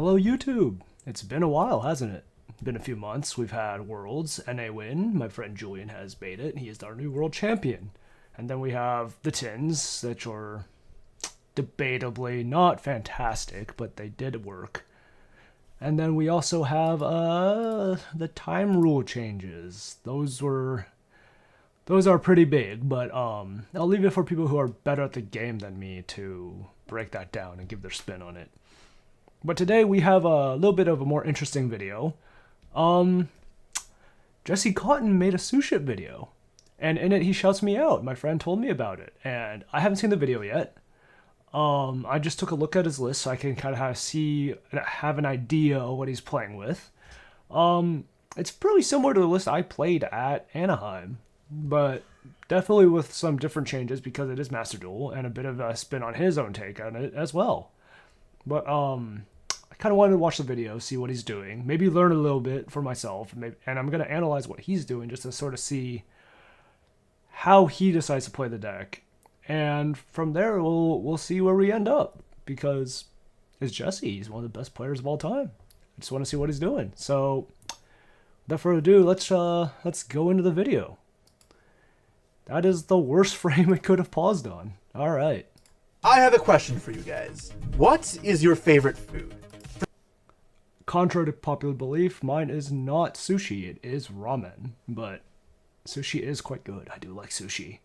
Hello YouTube! It's been a while, hasn't it? Been a few months. We've had Worlds, NA win. My friend Julian has made it. He is our new world champion. And then we have the Tins, which are debatably not fantastic, but they did work. And then we also have the time rule changes. Those are pretty big, but I'll leave it for people who are better at the game than me to break that down and give their spin on it. But today we have a little bit of a more interesting video. Jesse Kotton made a Suship video, and in it he shouts me out. My friend told me about it, and I haven't seen the video yet. I just took a look at his list so I can kind of have an idea of what he's playing with. It's pretty similar to the list I played at Anaheim, but definitely with some different changes because it is Master Duel and a bit of a spin on his own take on it as well. But I kind of wanted to watch the video, see what he's doing, maybe learn a little bit for myself, and I'm going to analyze what he's doing just to sort of see how he decides to play the deck. And from there, we'll see where we end up, because it's Jesse. He's one of the best players of all time. I just want to see what he's doing. So, without further ado, let's go into the video. That is the worst frame it could have paused on. All right. I have a question for you guys. What is your favorite food? Contrary to popular belief, mine is not sushi. It is ramen, but sushi is quite good. I do like sushi.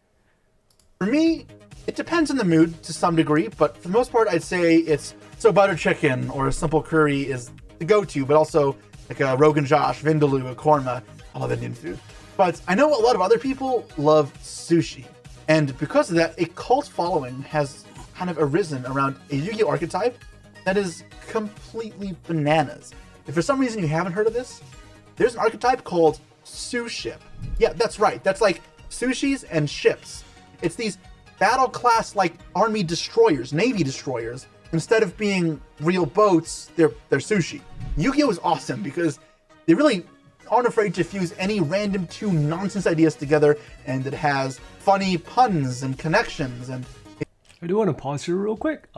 For me, it depends on the mood to some degree, but for the most part, I'd say it's butter chicken or a simple curry is the go-to, but also like a Rogan Josh, vindaloo, a korma. I love Indian food. But I know a lot of other people love sushi, and because of that, a cult following has kind of arisen around a Yu-Gi-Oh archetype that is completely bananas. If for some reason you haven't heard of this, there's an archetype called Suship. Yeah, that's right. That's like sushis and ships. It's these battle class like army destroyers, navy destroyers. Instead of being real boats, they're sushi. Yu-Gi-Oh is awesome because they really aren't afraid to fuse any random two nonsense ideas together, and it has funny puns and connections. And I do want to pause here real quick.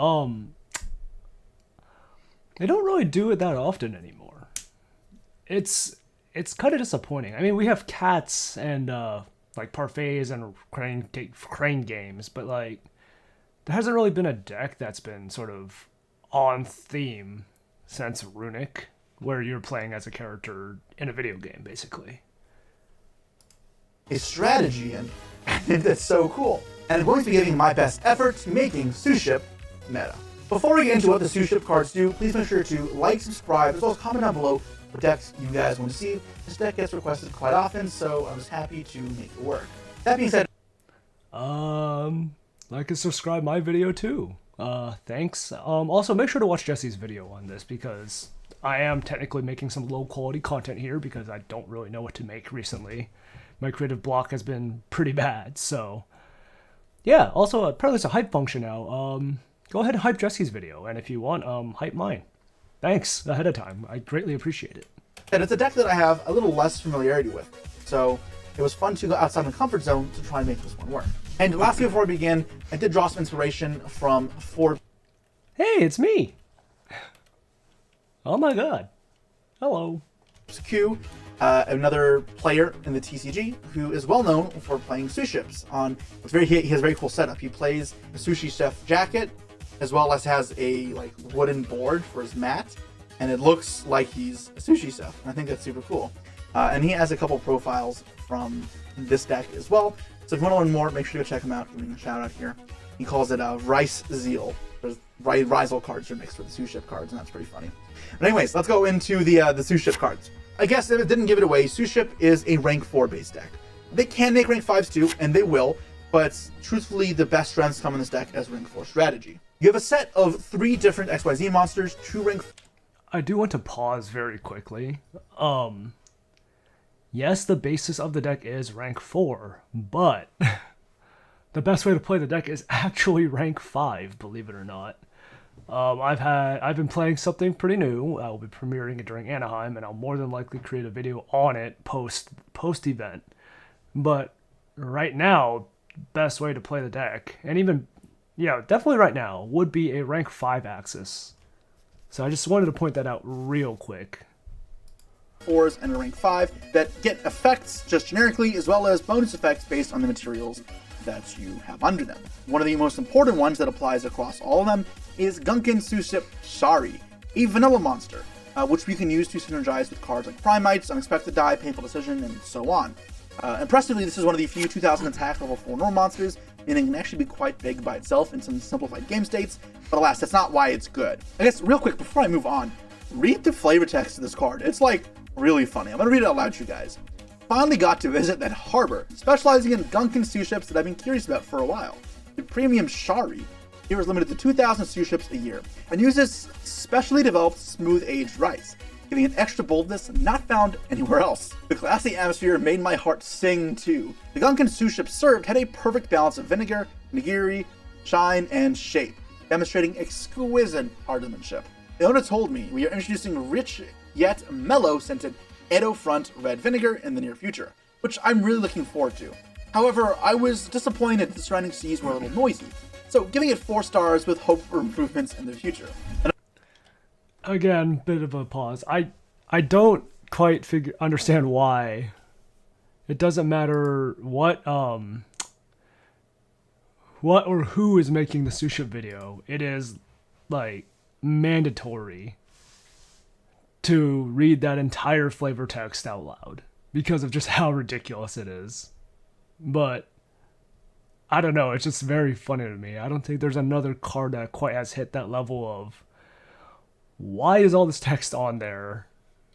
They don't really do it that often anymore. It's kind of disappointing. I mean, we have cats and like parfaits and crane games, but like there hasn't really been a deck that's been sort of on theme since Runic, where you're playing as a character in a video game, basically. A strategy, and I think that's so cool. And I'm going to be giving my best effort making Suship meta. Before we get into what the Suship cards do, please make sure to like, subscribe, as well as comment down below what decks you guys want to see. This deck gets requested quite often, so I was happy to make it work. That being said, like and subscribe my video too. Thanks. Also make sure to watch Jesse's video on this, because I am technically making some low quality content here because I don't really know what to make recently. My creative block has been pretty bad, so yeah. Also, apparently there's a hype function now. Go ahead and hype Jesse's video, and if you want, hype mine. Thanks ahead of time. I greatly appreciate it. and it's a deck that I have a little less familiarity with, so it was fun to go outside my comfort zone to try and make this one work. And lastly, before we begin, I did draw some inspiration from four. Hey, it's me. Oh my god. Hello. Q, another player in the TCG who is well known for playing Suships. He has a very cool setup. He plays a sushi chef jacket, as well as has a wooden board for his mat, and it looks like he's a sushi chef. And I think that's super cool. And he has a couple profiles from this deck as well. So if you want to learn more, make sure to go check him out. Giving a shout out here. He calls it Rice Zeal. There's Rizel cards are mixed with the Suship cards, and that's pretty funny. But anyways, let's go into the Suship cards. I guess if it didn't give it away, Suship is a rank 4 base deck. They can make rank 5s too, and they will, but truthfully, the best strengths come in this deck as rank 4 strategy. You have a set of 3 different XYZ monsters, 2 rank. I do want to pause very quickly. Yes, the basis of the deck is rank 4, but the best way to play the deck is actually rank 5, believe it or not. I've been playing something pretty new. I'll be premiering it during Anaheim, and I'll more than likely create a video on it post event. But right now, best way to play the deck, and even definitely right now, would be a rank 5 Axis. So I just wanted to point that out real quick. 4s and a rank 5 that get effects just generically, as well as bonus effects based on the materials that you have under them. One of the most important ones that applies across all of them is Gunkin Suship Shari, a vanilla monster, which we can use to synergize with cards like Primites, Unexpected Die, Painful Decision, and so on. Impressively, this is one of the few 2000 attack level 4 normal monsters, meaning it can actually be quite big by itself in some simplified game states, but alas, that's not why it's good. I guess, real quick, before I move on, read the flavor text of this card. It's like really funny. I'm gonna read it out loud to you guys. Finally got to visit that harbor, specializing in Gunkin Suships that I've been curious about for a while. The premium Shari here is limited to 2,000 Suships a year, and uses specially developed smooth-aged rice, giving an extra boldness not found anywhere else. The classy atmosphere made my heart sing too. The Gunkin Suship served had a perfect balance of vinegar, nigiri, shine, and shape, demonstrating exquisite artisanship. The owner told me we are introducing rich yet mellow scented Edo Front red vinegar in the near future, which I'm really looking forward to. However, I was disappointed the surrounding seas were a little noisy, so giving it 4 stars with hope for improvements in the future. Again, bit of a pause. I don't quite understand why. It doesn't matter what or who is making the Suship video. It is like mandatory to read that entire flavor text out loud because of just how ridiculous it is. But I don't know, it's just very funny to me. I don't think there's another card that quite has hit that level of why is all this text on there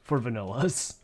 for vanillas?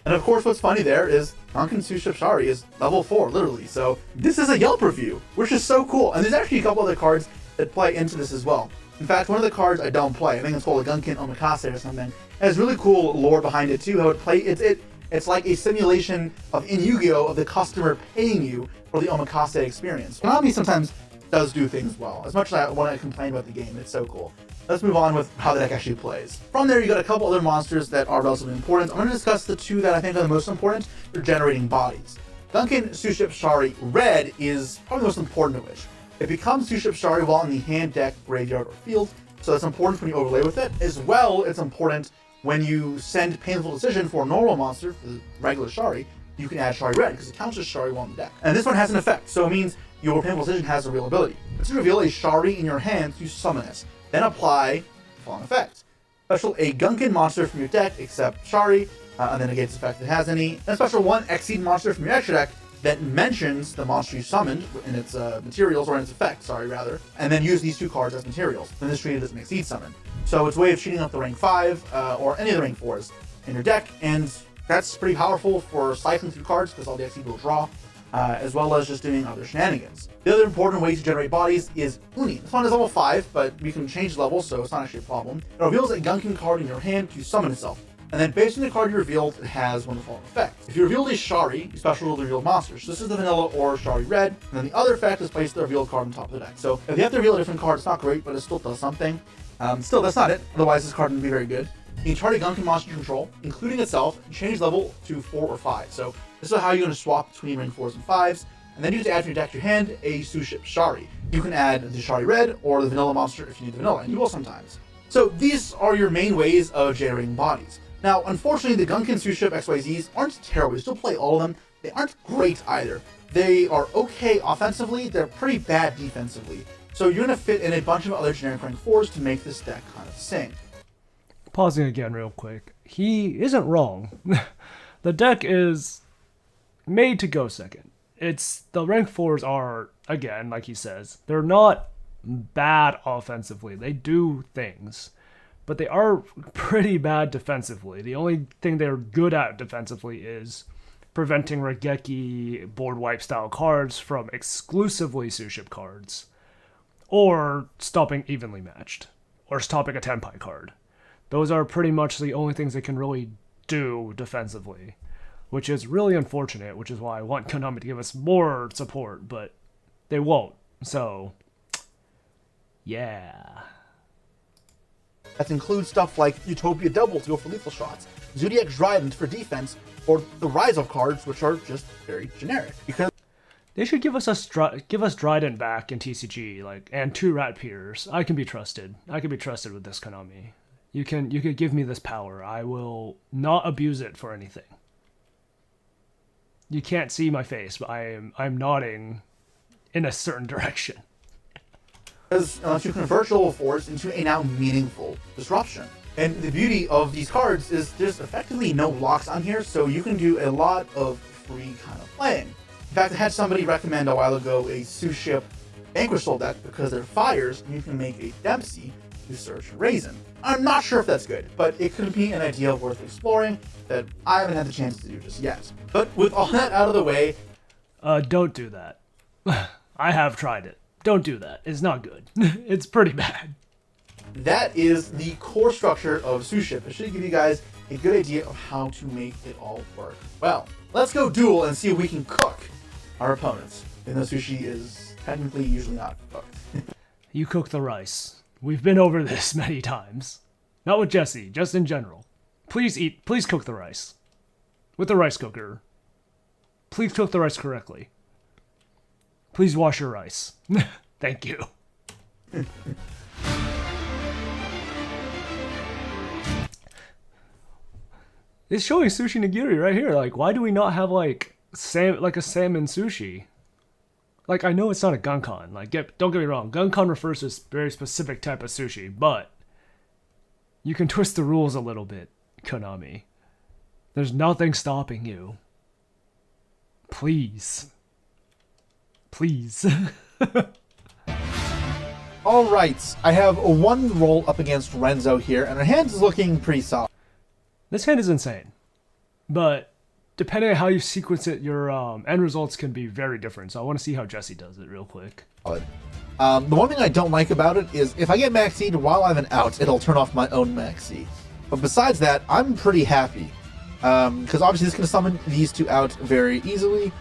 And of course, what's funny there is Gunkin Suship Shari is level 4, literally. So this is a Yelp review, which is so cool. And there's actually a couple other cards that play into this as well. In fact, one of the cards I don't play, I think it's called a Gunkin Omakase or something, has really cool lore behind it too. How it play it's like a simulation of in Yu-Gi-Oh! Of the customer paying you for the Omakase experience. Konami sometimes does do things well. As much as I want to complain about the game, it's so cool. Let's move on with how the deck actually plays. From there, you got a couple other monsters that are relatively important. I'm going to discuss the 2 that I think are the most important for generating bodies. Gunkin Suship Shari Red is probably the most important of which. It becomes Suship Shari while in the hand, deck, graveyard, or field, so that's important when you overlay with it. As well, it's important when you send Painful Decision for a normal monster, for the regular Shari, you can add Shari Red, because it counts as Shari while in the deck. And this one has an effect, so it means your Painful Decision has a real ability. It's to reveal a Shari in your hand to summon it, then apply the following effect. Special a Gunkin monster from your deck, except Shari, and then negates the effect it has any. And special 1 Exceed monster from your extra deck that mentions the monster you summoned in its materials, or in its effect, rather, and then use these 2 cards as materials. Then this treated as an Exceed summon. So it's a way of cheating up the rank 5, or any of the rank 4s in your deck, and that's pretty powerful for cycling through cards, because all the Exceed will draw, as well as just doing other shenanigans. The other important way to generate bodies is Uni. This one is level 5, but we can change levels, so it's not actually a problem. It reveals a Gunkin card in your hand to summon itself. And then based on the card you revealed, it has one of the following effects. If you revealed a Shari, you special the revealed monster. So this is the vanilla or Shari Red, and then the other effect is place the revealed card on top of the deck. So if you have to reveal a different card, it's not great, but it still does something. Still, that's not it. Otherwise, this card wouldn't be very good. You can target Gunkin monster you control, including itself, and change level to 4 or 5. So this is how you're going to swap between rank 4s and 5s. And then you have to add from your deck to your hand a Suship Shari. You can add the Shari Red or the vanilla monster if you need the vanilla, and you will sometimes. So these are your main ways of generating bodies. Now, unfortunately, the Gunkin Suship XYZs aren't terrible. You still play all of them. They aren't great either. They are okay offensively. They're pretty bad defensively. So you're going to fit in a bunch of other generic rank 4s to make this deck kind of sing. Pausing again real quick. He isn't wrong. The deck is made to go second. The rank 4s are, again, like he says, they're not bad offensively. They do things. But they are pretty bad defensively. The only thing they're good at defensively is preventing Regeki board wipe style cards from exclusively Suship cards, or stopping evenly matched, or stopping a Tenpai card. Those are pretty much the only things they can really do defensively, which is really unfortunate, which is why I want Konami to give us more support, but they won't. So, yeah. That includes stuff like Utopia Double to go for lethal shots, Zodiac Trident for defense, or the Rise of cards, which are just very generic. Because they should give us Trident back in TCG, and 2 Rat Peers. I can be trusted. I can be trusted with this Konami. You could give me this power. I will not abuse it for anything. You can't see my face, but I'm nodding in a certain direction. Because you convert Duel Force into a now meaningful disruption. And the beauty of these cards is there's effectively no blocks on here, so you can do a lot of free kind of playing. In fact, I had somebody recommend a while ago a Suship Vanquish Soul deck because they're fires, and you can make a Dempsey to search Raisin. I'm not sure if that's good, but it could be an idea worth exploring that I haven't had the chance to do just yet. But with all that out of the way... Don't do that. I have tried it. Don't do that. It's not good. It's pretty bad. That is the core structure of Suship. It should give you guys a good idea of how to make it all work. Well, let's go duel and see if we can cook our opponents. Even though sushi is technically usually not cooked. You cook the rice. We've been over this many times. Not with Jesse, just in general. Please cook the rice. With the rice cooker. Please cook the rice correctly. Please wash your rice. Thank you. It's showing sushi nigiri right here. Like, why do we not have a salmon sushi? Like, I know it's not a gunkan. Like, don't get me wrong. Gunkan refers to a very specific type of sushi, but you can twist the rules a little bit, Konami. There's nothing stopping you. Please. Please. Alright, I have one roll up against Renzo here, and our hand is looking pretty solid. This hand is insane. But depending on how you sequence it, your end results can be very different. So I want to see how Jesse does it real quick. The one thing I don't like about it is if I get maxied while I'm an out, it'll turn off my own maxi. But besides that, I'm pretty happy. Because obviously this can summon these two out very easily,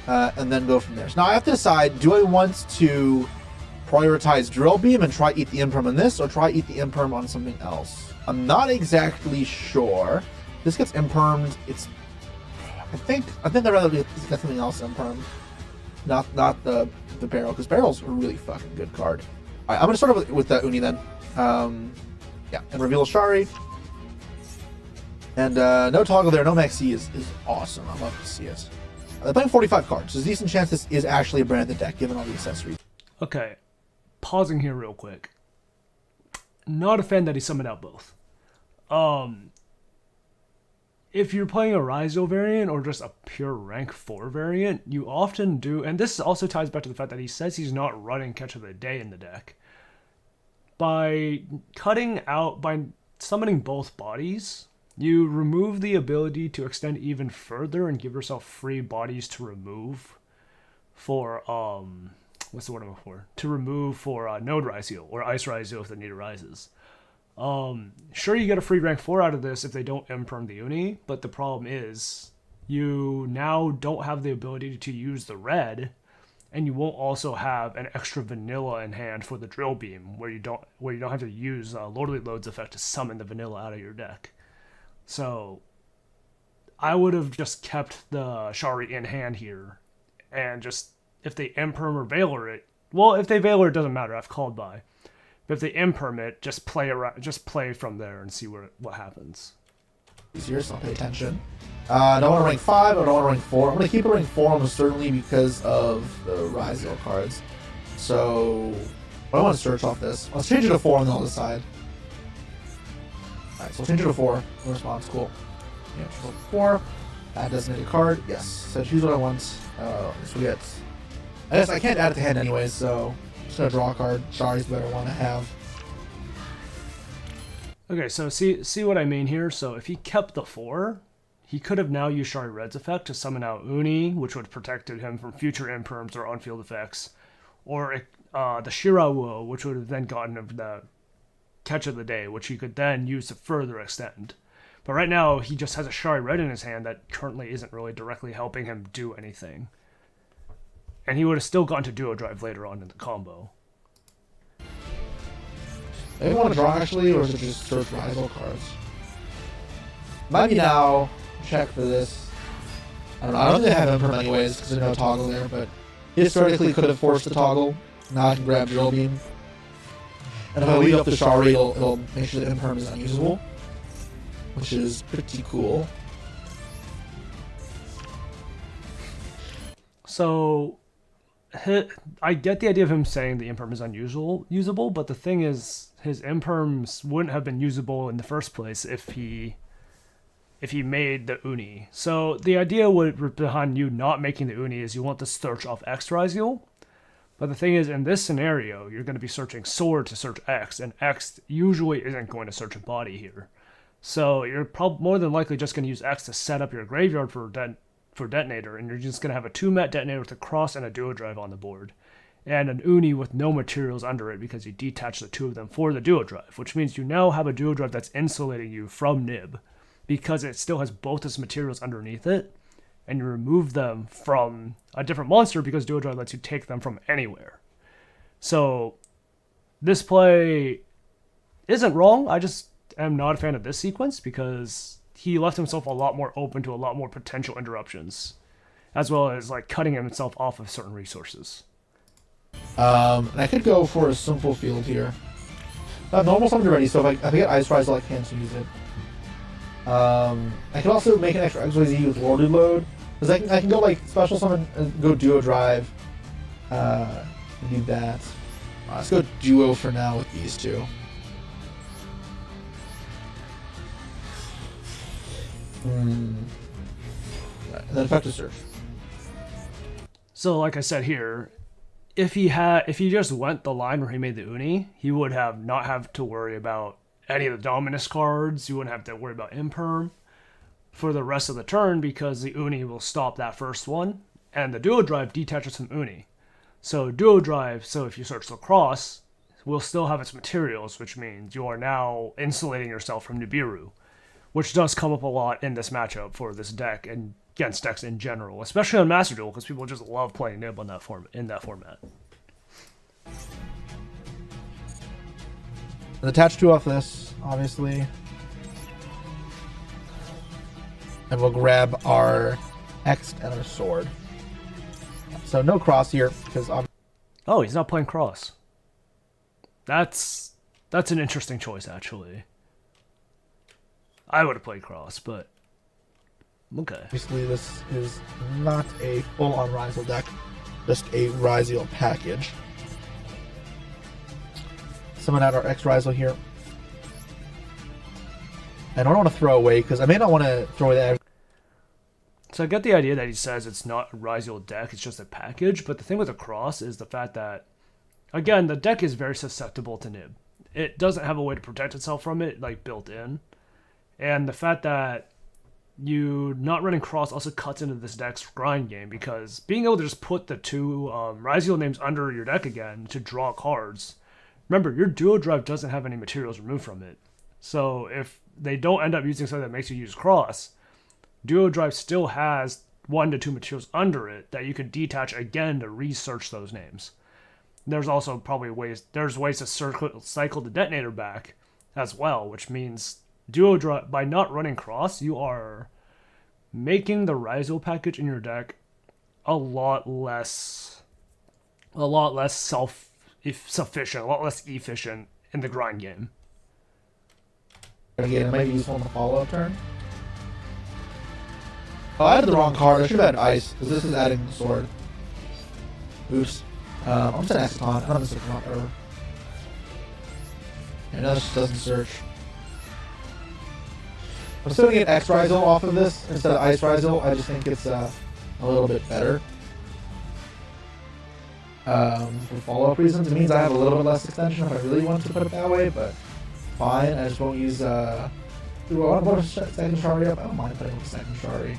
and then go from there. So now I have to decide, do I want to prioritize Drill Beam and try eat the Imperm on this, or try eat the Imperm on something else? I'm not exactly sure. This gets Impermed. I think I'd rather get something else Impermed. Not the barrel, because barrel's a really fucking good card. Alright, I'm gonna start with the Uni then. Yeah, and reveal Shari. And no toggle there, no maxi is awesome. I love to see it. They're playing 45 cards. There's a decent chance this is actually a branded deck, given all the accessories. Okay, pausing here real quick. Not a fan that he summoned out both. If you're playing a Ryzo variant or just a pure rank 4 variant, you often do, and this also ties back to the fact that he says he's not running Catch of the Day in the deck. By summoning both bodies, you remove the ability to extend even further and give yourself free bodies to remove for, what's the word I'm looking for? To remove for Node Ryzo or Ice Ryzo if the need arises. Sure, you get a free rank 4 out of this if they don't imperm the Uni, but the problem is you now don't have the ability to use the red, and you won't also have an extra vanilla in hand for the Drill Beam, where you don't have to use Lordly Load's effect to summon the vanilla out of your deck. So I would have just kept the Shari in hand here, and just if they imperm or Veiler it, well, if they Veiler it doesn't matter. I've called by. But if they imperm it, just play from there and see what happens. Easier, so pay attention. I don't want to rank 5, I don't want to rank 4. I'm going to keep it rank 4 almost certainly because of the Ryzo cards. So, I want to search off this. Let's change it to 4 and then I'll decide. Alright, so we'll change it to 4. No response, cool. Yeah, choose 4. Add designated card, yes. So choose what I want. So we get... I guess I can't add it to hand anyways, so... Just gonna draw a card. Shari's the better one to have. Okay, so see what I mean here? So if he kept the 4, he could have now used Shari Red's effect to summon out Uni, which would have protected him from future imperms or on-field effects. Or the Shirawo, which would have then gotten him the Catch of the Day, which he could then use to further extend. But right now, he just has a Shari Red in his hand that currently isn't really directly helping him do anything. And he would have still gotten to Duo Drive later on in the combo. Maybe want to draw actually, or is it just search rival cards? Maybe now, check for this. I don't know, I don't think they have Imperm anyways, because there's no toggle there, but historically could have forced the toggle. Now I can grab Drill Beam. And if I lead up the Shari, it'll make sure the Imperm is unusable, which is pretty cool. So, I get the idea of him saying the Imperm is usable, but the thing is, his Imperms wouldn't have been usable in the first place if he made the Uni. So the idea behind you not making the Uni is you want to search off X Ryziel. But the thing is, in this scenario, you're going to be searching Sword to search X, and X usually isn't going to search a body here. So you're more than likely just going to use X to set up your graveyard for Detonator, and you're just going to have a 2-met Detonator with a Cross and a Duo Drive on the board. And an Uni with no materials under it because you detach the 2 of them for the Duo Drive, which means you now have a Duo Drive that's insulating you from Nib because it still has both its materials underneath it, and you remove them from a different monster because Duo Drive lets you take them from anywhere. So this play isn't wrong. I just am not a fan of this sequence because he left himself a lot more open to a lot more potential interruptions, as well as like cutting himself off of certain resources. I could go for a simple field here. I have normal summoned already, so if I get Ice Rise, I can't use it. I could also make an extra XYZ with Lordly Load, because I can go like special summon and go Duo Drive. Do that. Let's go Duo for now with these two. Right, and then Effective Search. So like I said here, if he just went the line where he made the Uni, he would not have to worry about any of the Dominus cards. You wouldn't have to worry about Imperm for the rest of the turn because the Uni will stop that first one, and the Duo Drive detaches from Uni. So Duo Drive, so if you search the Cross, will still have its materials, which means you are now insulating yourself from Nibiru, which does come up a lot in this matchup for this deck and against decks in general, especially on Master Duel, because people just love playing Nib on that in that format. Attach 2 off this, obviously. And we'll grab our X and our Sword. So no Cross here, because oh, he's not playing Cross. That's an interesting choice, actually. I would have played Cross, but okay. Obviously, this is not a full-on Ryzel deck, just a Ryzel package. Summon out our X Ryzel here. I don't want to throw away, because I may not want to throw away that. So I get the idea that he says it's not a Ryzel deck, it's just a package, but the thing with the Cross is the fact that, again, the deck is very susceptible to Nib. It doesn't have a way to protect itself from it, like, built in. And the fact that you not running Cross also cuts into this deck's grind game, because being able to just put the 2 Ryzel names under your deck again to draw cards. Remember, your Duo Drive doesn't have any materials removed from it. So if they don't end up using something that makes you use Cross, Duo Drive still has 1 to 2 materials under it that you can detach again to research those names. There's also probably ways to cycle the Detonator back as well, which means Duo Drive, by not running Cross, you are making the Ryzel package in your deck a lot less self-sufficient, a lot less efficient in the grind game. Again, it might be useful in the follow-up turn. Oh, I had the wrong card. I should have had Ice, because this is adding Sword. Oops. I'm just an Exaton. I don't have a Exaton ever. And now this doesn't search. I'm still gonna get X Ryzel off of this instead of Ice Ryzel. I just think it's a little bit better. For follow-up reasons, it means I have a little bit less extension if I really wanted to put it that way, but fine. I just won't use. Do I want to put a second Shari up? I don't mind putting a second Shari.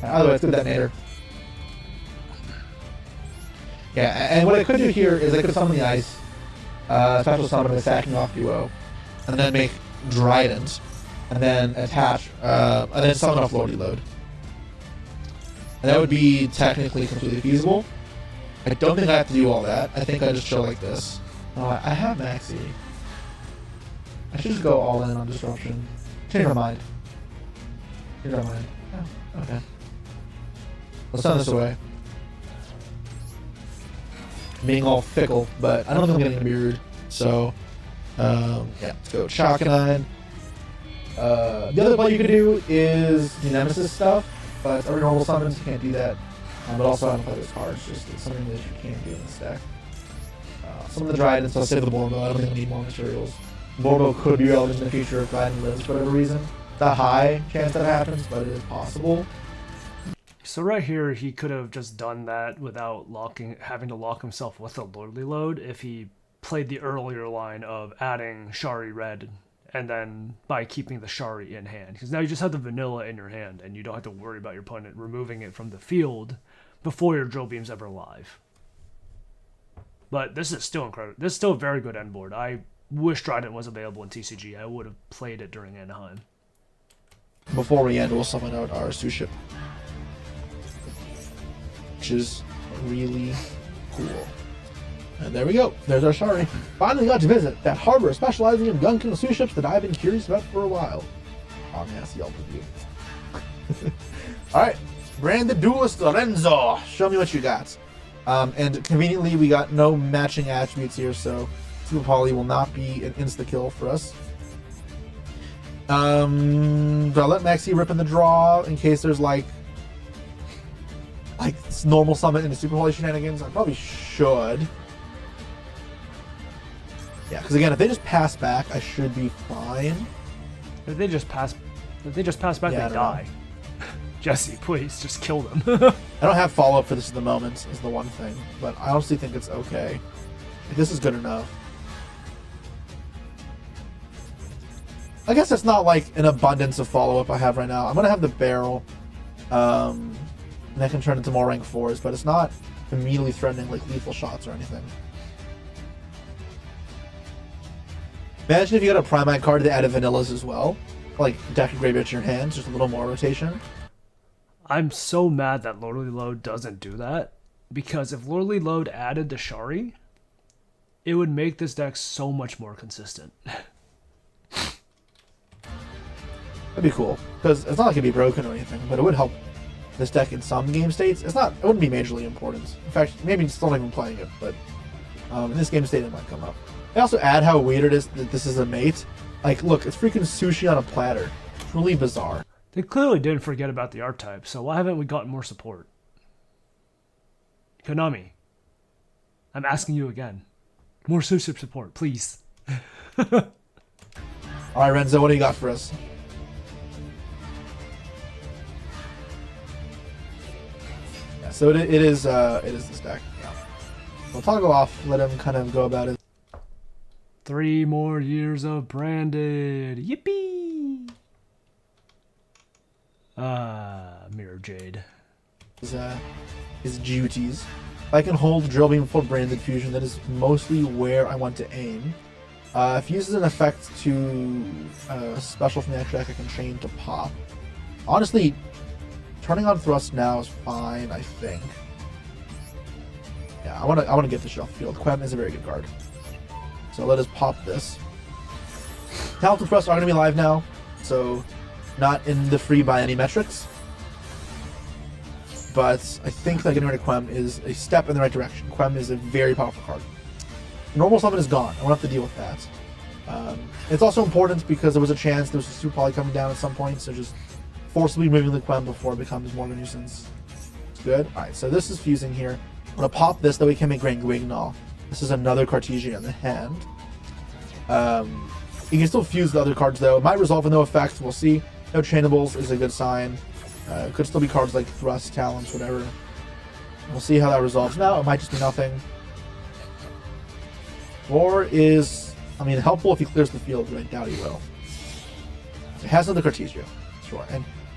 Either way, it's good Detonator. Yeah, and what I could do here is I could summon the Ice, special summon by stacking off Duo, and then make Drident, and then attach, and then summon off Lordly Load. And that would be technically completely feasible. I don't think I have to do all that. I think I just chill like this. Oh, I have Maxi. I should just go all in on Disruption. Change my mind. Change my mind. Oh, okay. Let's send this away. Being all fickle, but I don't think I'm getting to be rude. So, yeah, let's go Chakanine. The other play you could do is the Nemesis stuff, but every normal summons you can't do that. But also I don't play those cards, just it's something that you can do in this deck. Some of the Dryden, so I'll save the Borbo. I don't think we need more materials. Borbo could be relevant in the future if Dryden lives for whatever reason. It's a high chance that happens, but it is possible. So right here, he could have just done that without having to lock himself with a Lordly Load if he played the earlier line of adding Shari Red and then by keeping the Shari in hand. Because now you just have the vanilla in your hand and you don't have to worry about your opponent removing it from the field before your Drill Beam's ever live. But this is still incredible. This is still a very good end board. I wish Trident was available in TCG. I would have played it during Anaheim. Before we end, we'll summon out our Suship, which is really cool. And there we go. There's our Shari. Finally got to visit that harbor specializing in gunking Suships that I've been curious about for a while. Oh man, that's the Yelp review. Alright, Branded Duelist Lorenzo. Show me what you got. And conveniently, we got no matching attributes here, so Super Poly will not be an insta-kill for us. Do I let Maxi rip in the draw in case there's like normal summon into Super Poly shenanigans? I probably should. Yeah, because again, if they just pass back, I should be fine. If they just pass back, Yeah, they die. Jesse, please, just kill them. I don't have follow-up for this at the moment, is the one thing. But I honestly think it's okay. This is good enough. I guess it's not like an abundance of follow-up I have right now. I'm going to have the barrel. And I can turn into more rank 4s, but it's not immediately threatening like lethal shots or anything. Imagine if you got a Primite card that added vanillas as well. Like deck of graveyard to your hands, just a little more rotation. I'm so mad that Lordly Load doesn't do that, because if Lordly Load added the Shari, it would make this deck so much more consistent. That'd be cool, because it's not like it'd be broken or anything, but it would help this deck in some game states. It wouldn't be majorly important. In fact, maybe still not even playing it, but in this game state it might come up. They also add how weird it is that this is a mate. Like, look, it's freaking sushi on a platter. It's really bizarre. They clearly didn't forget about the archetype, so why haven't we gotten more support? Konami, I'm asking you again. More Suship support, please. Alright, Renzo, what do you got for us? Yeah, so it is this deck. Yeah. We'll toggle off, let him kind of go about it. 3 more years of Branded. Yippee! Mirror Jade. His duties. If I can hold Drill Beam for Branded Fusion, that is mostly where I want to aim. If he uses an effect to special from the extra deck, I can chain to pop. Honestly, turning on Thrust now is fine, I think. Yeah, I want to get the shelf field. Quem is a very good card. So let us pop this. Talented Thrust are going to be live now, so not in the free by any metrics. But I think that getting rid of Quem is a step in the right direction. Quem is a very powerful card. Normal summon is gone. I won't have to deal with that. It's also important because there was a chance there was a Super Poly coming down at some point, so just forcibly removing the Quem before it becomes more of a nuisance. It's good. Alright, so this is fusing here. I'm going to pop this, that we can make Grand Guignol. This is another Cartesia in the hand. You can still fuse the other cards though. It might resolve with no effect, we'll see. No chainables is a good sign. Could still be cards like Thrust, Talons, whatever. We'll see how that resolves. Now it might just be nothing. Or is, I mean, helpful if he clears the field, but I doubt he will. It has another Cartesia, sure.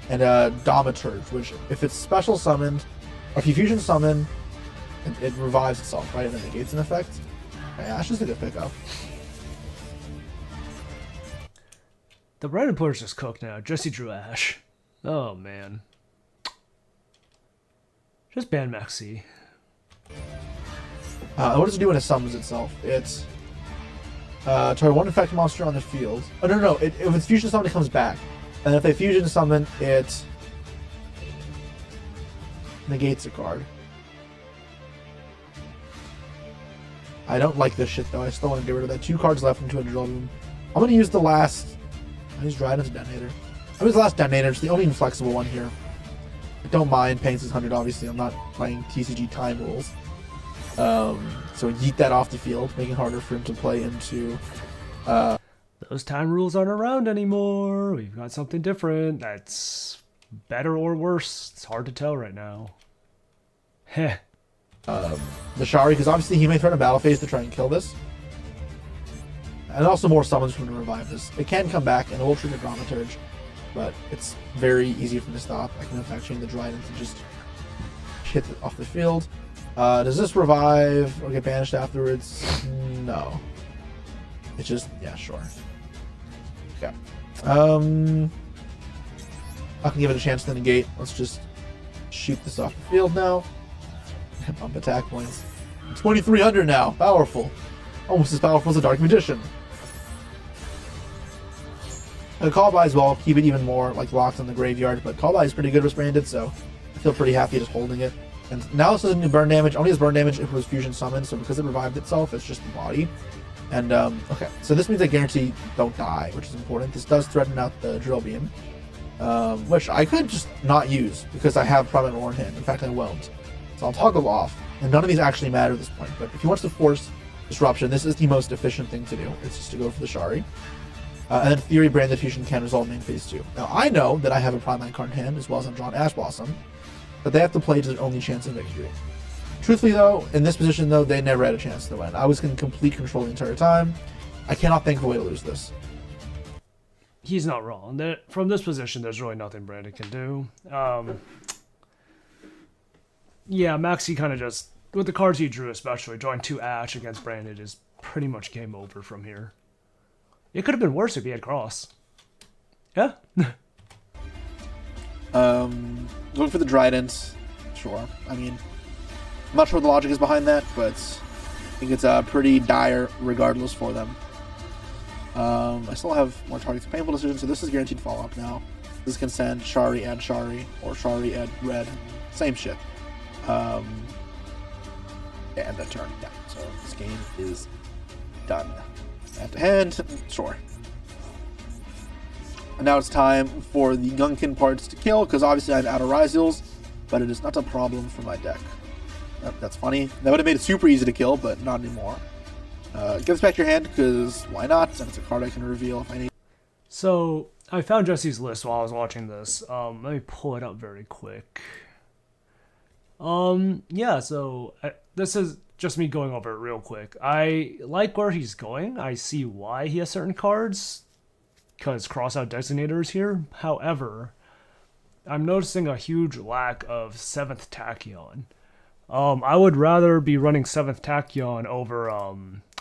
And Domiturge, which if it's special summoned, or if you fusion summon, it revives itself, right? And then negates an effect. Yeah, that's just a good pickup. The Branded player's just cooked now. Jesse drew Ash. Oh, man. Just ban Maxi. What does it do when it summons itself? It's target one effect monster on the field. Oh, no. If it's fusion summon, it comes back. And if they fusion summon, it negates a card. I don't like this shit though. I still want to get rid of that. 2 cards left into a drill room. I'm going to use the last... I use Dryden's Detonator. I use the last Detonator. It's the only inflexible one here. I don't mind paying 600, obviously. I'm not playing TCG time rules. So yeet that off the field, making it harder for him to play into... Those time rules aren't around anymore. We've got something different that's better or worse. It's hard to tell right now. Heh. The Shari, because obviously he may threaten a battle phase to try and kill this. And also more summons for him to revive this. It can come back and it will trigger Dramaturge, but it's very easy for him to stop. I can in fact chain the Dryden to just hit it off the field. Does this revive or get banished afterwards? No. It's just, yeah, sure. Okay. I can give it a chance to negate. Let's just shoot this off the field now. Pump attack points. 2,300 now. Powerful. Almost as powerful as a Dark Magician. And Call By as well. Keep it even more like locked in the graveyard. But Call By is pretty good with branded, so I feel pretty happy just holding it. And now this doesn't do burn damage. Only has burn damage if it was fusion summoned. So because it revived itself, it's just the body. And okay, so this means I guarantee don't die, which is important. This does threaten out the drill beam, which I could just not use because I have Prominent War in hand. In fact, I won't. So I'll toggle off, and none of these actually matter at this point. But if he wants to force disruption, this is the most efficient thing to do. It's just to go for the Shari. And then Fury Branded Fusion can resolve main phase 2. Now I know that I have a Prime card in hand as well as I'm drawing Ash Blossom, but they have to play to their only chance of victory. Truthfully though, in this position though, they never had a chance to win. I was in complete control the entire time. I cannot think of a way to lose this. He's not wrong. From this position, there's really nothing Brandon can do. Yeah, Maxi kind of just, with the cards he drew especially, drawing 2 Ash against Branded is pretty much game over from here. It could have been worse if he had Cross. Yeah. Going for the Trident, sure. I mean, I'm not sure what the logic is behind that, but I think it's pretty dire regardless for them. I still have more targets of Painful Decision, so this is guaranteed follow-up now. This can send Shari, or Shari, add Red. Same shit. Yeah, end that turn. Yeah, so this game is done. At the hand, sure. And now it's time for the Gunkin parts to kill, because obviously I'm out of Ryzeals, but it is not a problem for my deck. That's funny. That would have made it super easy to kill, but not anymore. Get this back to your hand, because why not? And it's a card I can reveal if I need. So, I found Jesse's list while I was watching this. Let me pull it up very quick. Yeah, so this is just me going over it real quick. I like where he's going. I see why he has certain cards, because Crossout Designator is here. However, I'm noticing a huge lack of 7th Tachyon. I would rather be running 7th Tachyon over,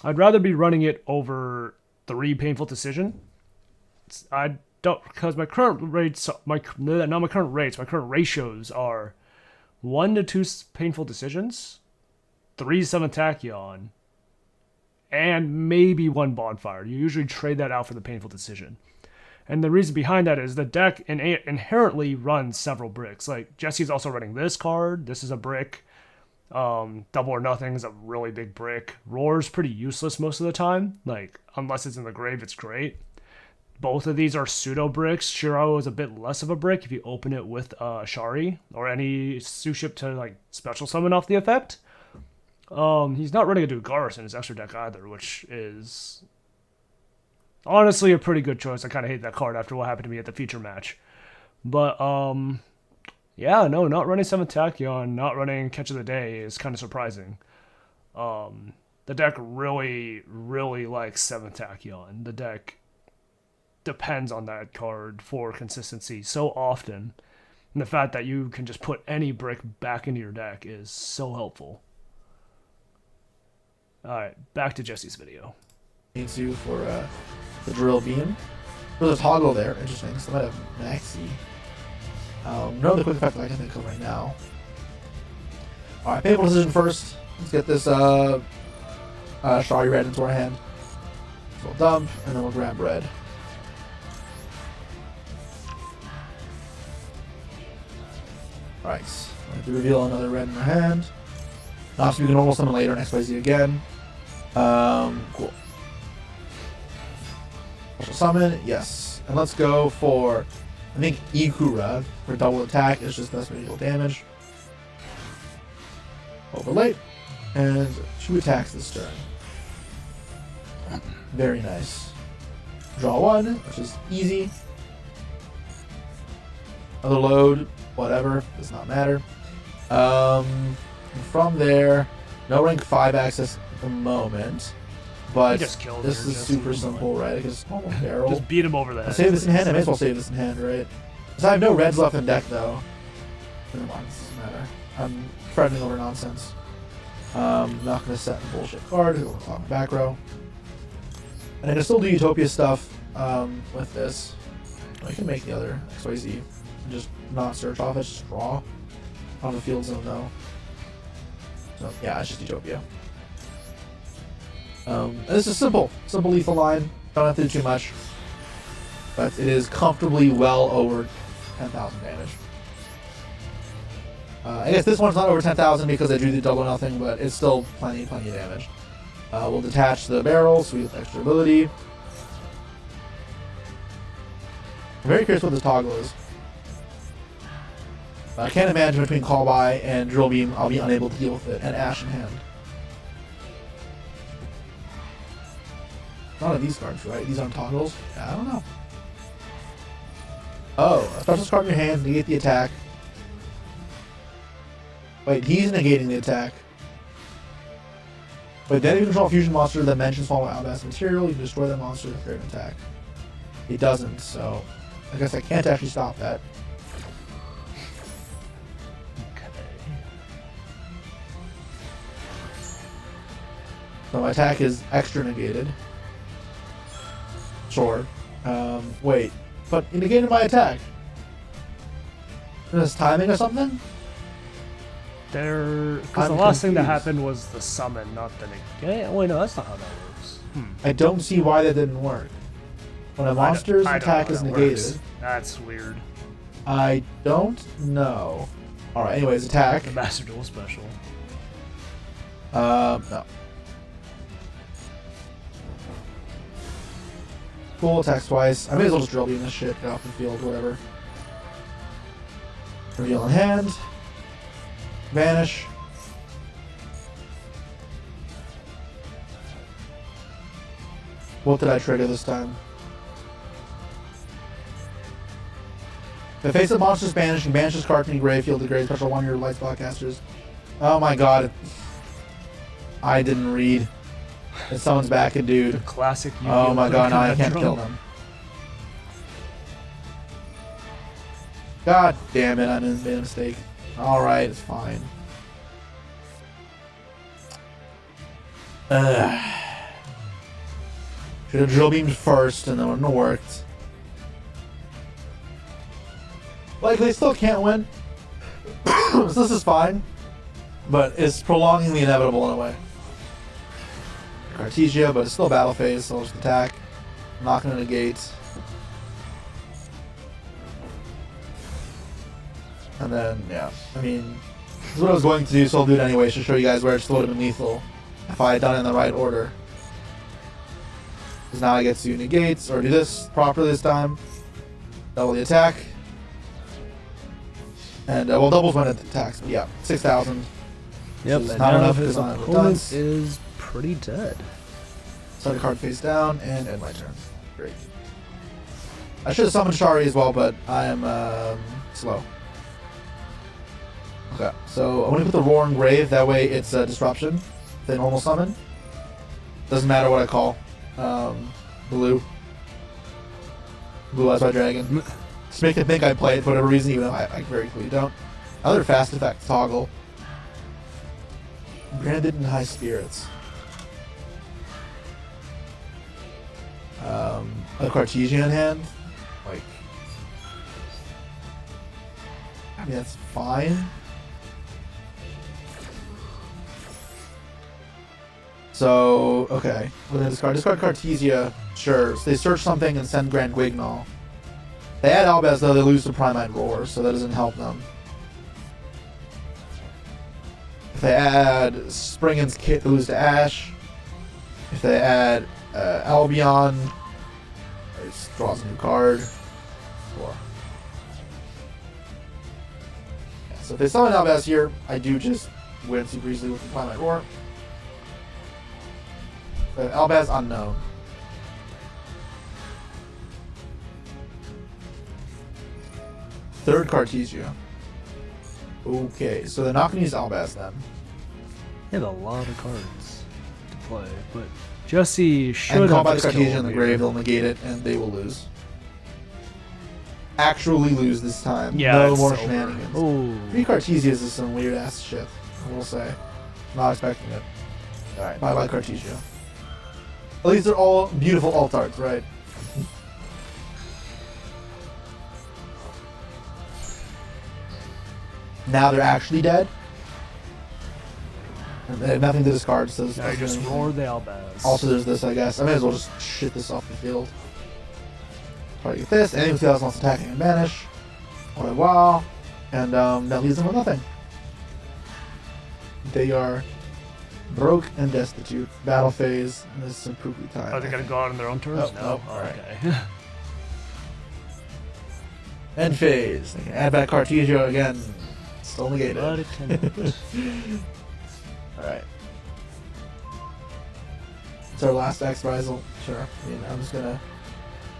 I'd rather be running it over 3 Painful Decision. I don't, because my current rates, my current ratios are 1 to 2 Painful Decisions, 3 7th Tachyon, and maybe 1 Bonfire. You usually trade that out for the Painful Decision. And the reason behind that is the deck inherently runs several bricks. Like, Jesse's also running this card. This is a brick. Double or Nothing is a really big brick. Roar's pretty useless most of the time. Like, unless it's in the grave, it's great. Both of these are pseudo bricks. Shiro is a bit less of a brick if you open it with Shari or any Suship to like special summon off the effect. He's not running a Dugaris in his extra deck either, which is honestly a pretty good choice. I kind of hate that card after what happened to me at the feature match. But yeah, no, not running 7th Tachyon, not running Catch of the Day is kind of surprising. The deck really, really likes 7th Tachyon. The deck depends on that card for consistency so often. And the fact that you can just put any brick back into your deck is so helpful. Alright, back to Jesse's video. Needs you for the drill beam. There's a toggle there, interesting. So I might have Maxi. No other quick effect that I can think of right now. Alright, Painful Decision first. Let's get this Shari Red into our hand. So we'll dump, and then we'll grab Red. Alright, I have to reveal another red in our hand. Now, so we can normal summon later and XYZ again. Cool. Special summon, yes. And let's go for, I think, Ikura for double attack. It's just best equal damage. Overlay. And 2 attacks this turn. Very nice. Draw 1, which is easy. Another load, whatever, does not matter. From there, no rank 5 access at the moment. But just killed this her, is just super like- simple, right? I can just normal barrel. Just beat him over the I'll head. save this in hand. I may as well save this in hand, right? So I have no reds left in deck, though. Never mind, this doesn't matter. I'm fretting over nonsense. Not going to set the bullshit card. It'll top back row. And I can still do Utopia stuff with this. I can make the other XYZ and just not search off it, just draw on the field zone, though. So, yeah, it's just Utopia. And this is simple lethal line. Don't have to do too much. But it is comfortably well over 10,000 damage. I guess this one's not over 10,000 because I drew the double or nothing, but it's still plenty of damage. We'll detach the barrel so we get extra ability. I'm very curious what this toggle is. I can't imagine between Call By and Drill Beam I'll be unable to deal with it, and Ash in hand. None of these cards, right? These aren't toggles? I don't know. Oh, a special card in your hand, negate the attack. Wait, he's negating the attack. Wait, then if you control a fusion monster that mentions follow outcast material, you can destroy that monster with an attack. He doesn't, so I guess I can't actually stop that. Okay. So my attack is extra negated. Sure. Wait, but he negated my attack. Is this timing or something? Because the I'm last thing that confused. happened was the summon, not the negate. Wait, no, that's not how that works. I don't see why that didn't work. When a monster's I don't attack know is how that negated, works. That's weird. I don't know. Alright, anyways, attack. The Master Duel special. No. Cool, attacks twice. I may as well just drill beam this shit, get off the field, whatever. Reveal in hand. Vanish. What did I trigger this time? If face of monster's banished, and banish this card from your graveyard to grave special 1 of your light spellcasters. Oh my god. I didn't read. It summons back a dude. The classic Oh my god, now I can't conundrum. kill them. God damn it, I made a mistake. Alright, it's fine. Should have drill beamed first and then it wouldn't have worked. Like, they still can't win. So this is fine. But it's prolonging the inevitable in a way. Cartesia, but it's still battle phase, so I'll just attack. I'm not going to negate. And then, yeah. I mean, this is what I was going to do, so I'll do it anyway to show you guys where it still would have been lethal if I had done it in the right order. Because now I get to negate, or do this properly this time. Double the attack. And, well, doubles when it attacks, but yeah, 6,000. Yep, Which is and not now enough his because I'm opponent dunce. is pretty dead. Set a card face down, and end my turn. Great. I should have summoned Shari as well, but I am slow. Okay, so I'm going to put the Roaring Grave, that way it's a disruption. The normal summon. Doesn't matter what I call. Blue. Blue Eyes by Dragon. Just make it think I play it for whatever reason, even though I very clearly don't. Another fast effect, Toggle. Branded in High Spirits. A Cartesian hand. Like, I mean, that's fine. So, okay. We're gonna discard Cartesia. Sure. So they search something and send Grand Guignol. They add Albaz, though, they lose to Primite Roar, so that doesn't help them. If they add Springen's Kit, they lose to Ash. If they add Albion, it just draws a new card. Or, yeah, so if they summon Albaz here, I do just win super easily with Apply My Roar. Albaz unknown. Third Cartesia. Okay, so they're not going to use Albaz then. They have a lot of cards to play, but Jesse should and call have by the Cartesia in the grave, they'll negate it, and they will lose. Actually lose this time. Yeah, no more shenanigans. Ooh. 3 Cartesias is some weird ass shit, I will say. Not expecting it. Alright, bye-bye Cartesia. At least they're all beautiful alt arts, right? Now they're actually dead. And they have nothing to discard, so now you just roar the Albaz. Also, there's this, I guess. I may as well just shit this off the field. Target this. Anything with else wants attacking and banish. Or a while. And that leaves them with nothing. They are broke and destitute. Battle phase. And this is some poopy time. Are they going to go out on their own turns? No. Oh, Alright. okay. End phase. They can add back Cartesia again. Still negated. But it cannot. Alright. It's our last X Rizal. Sure. I mean, I'm just gonna.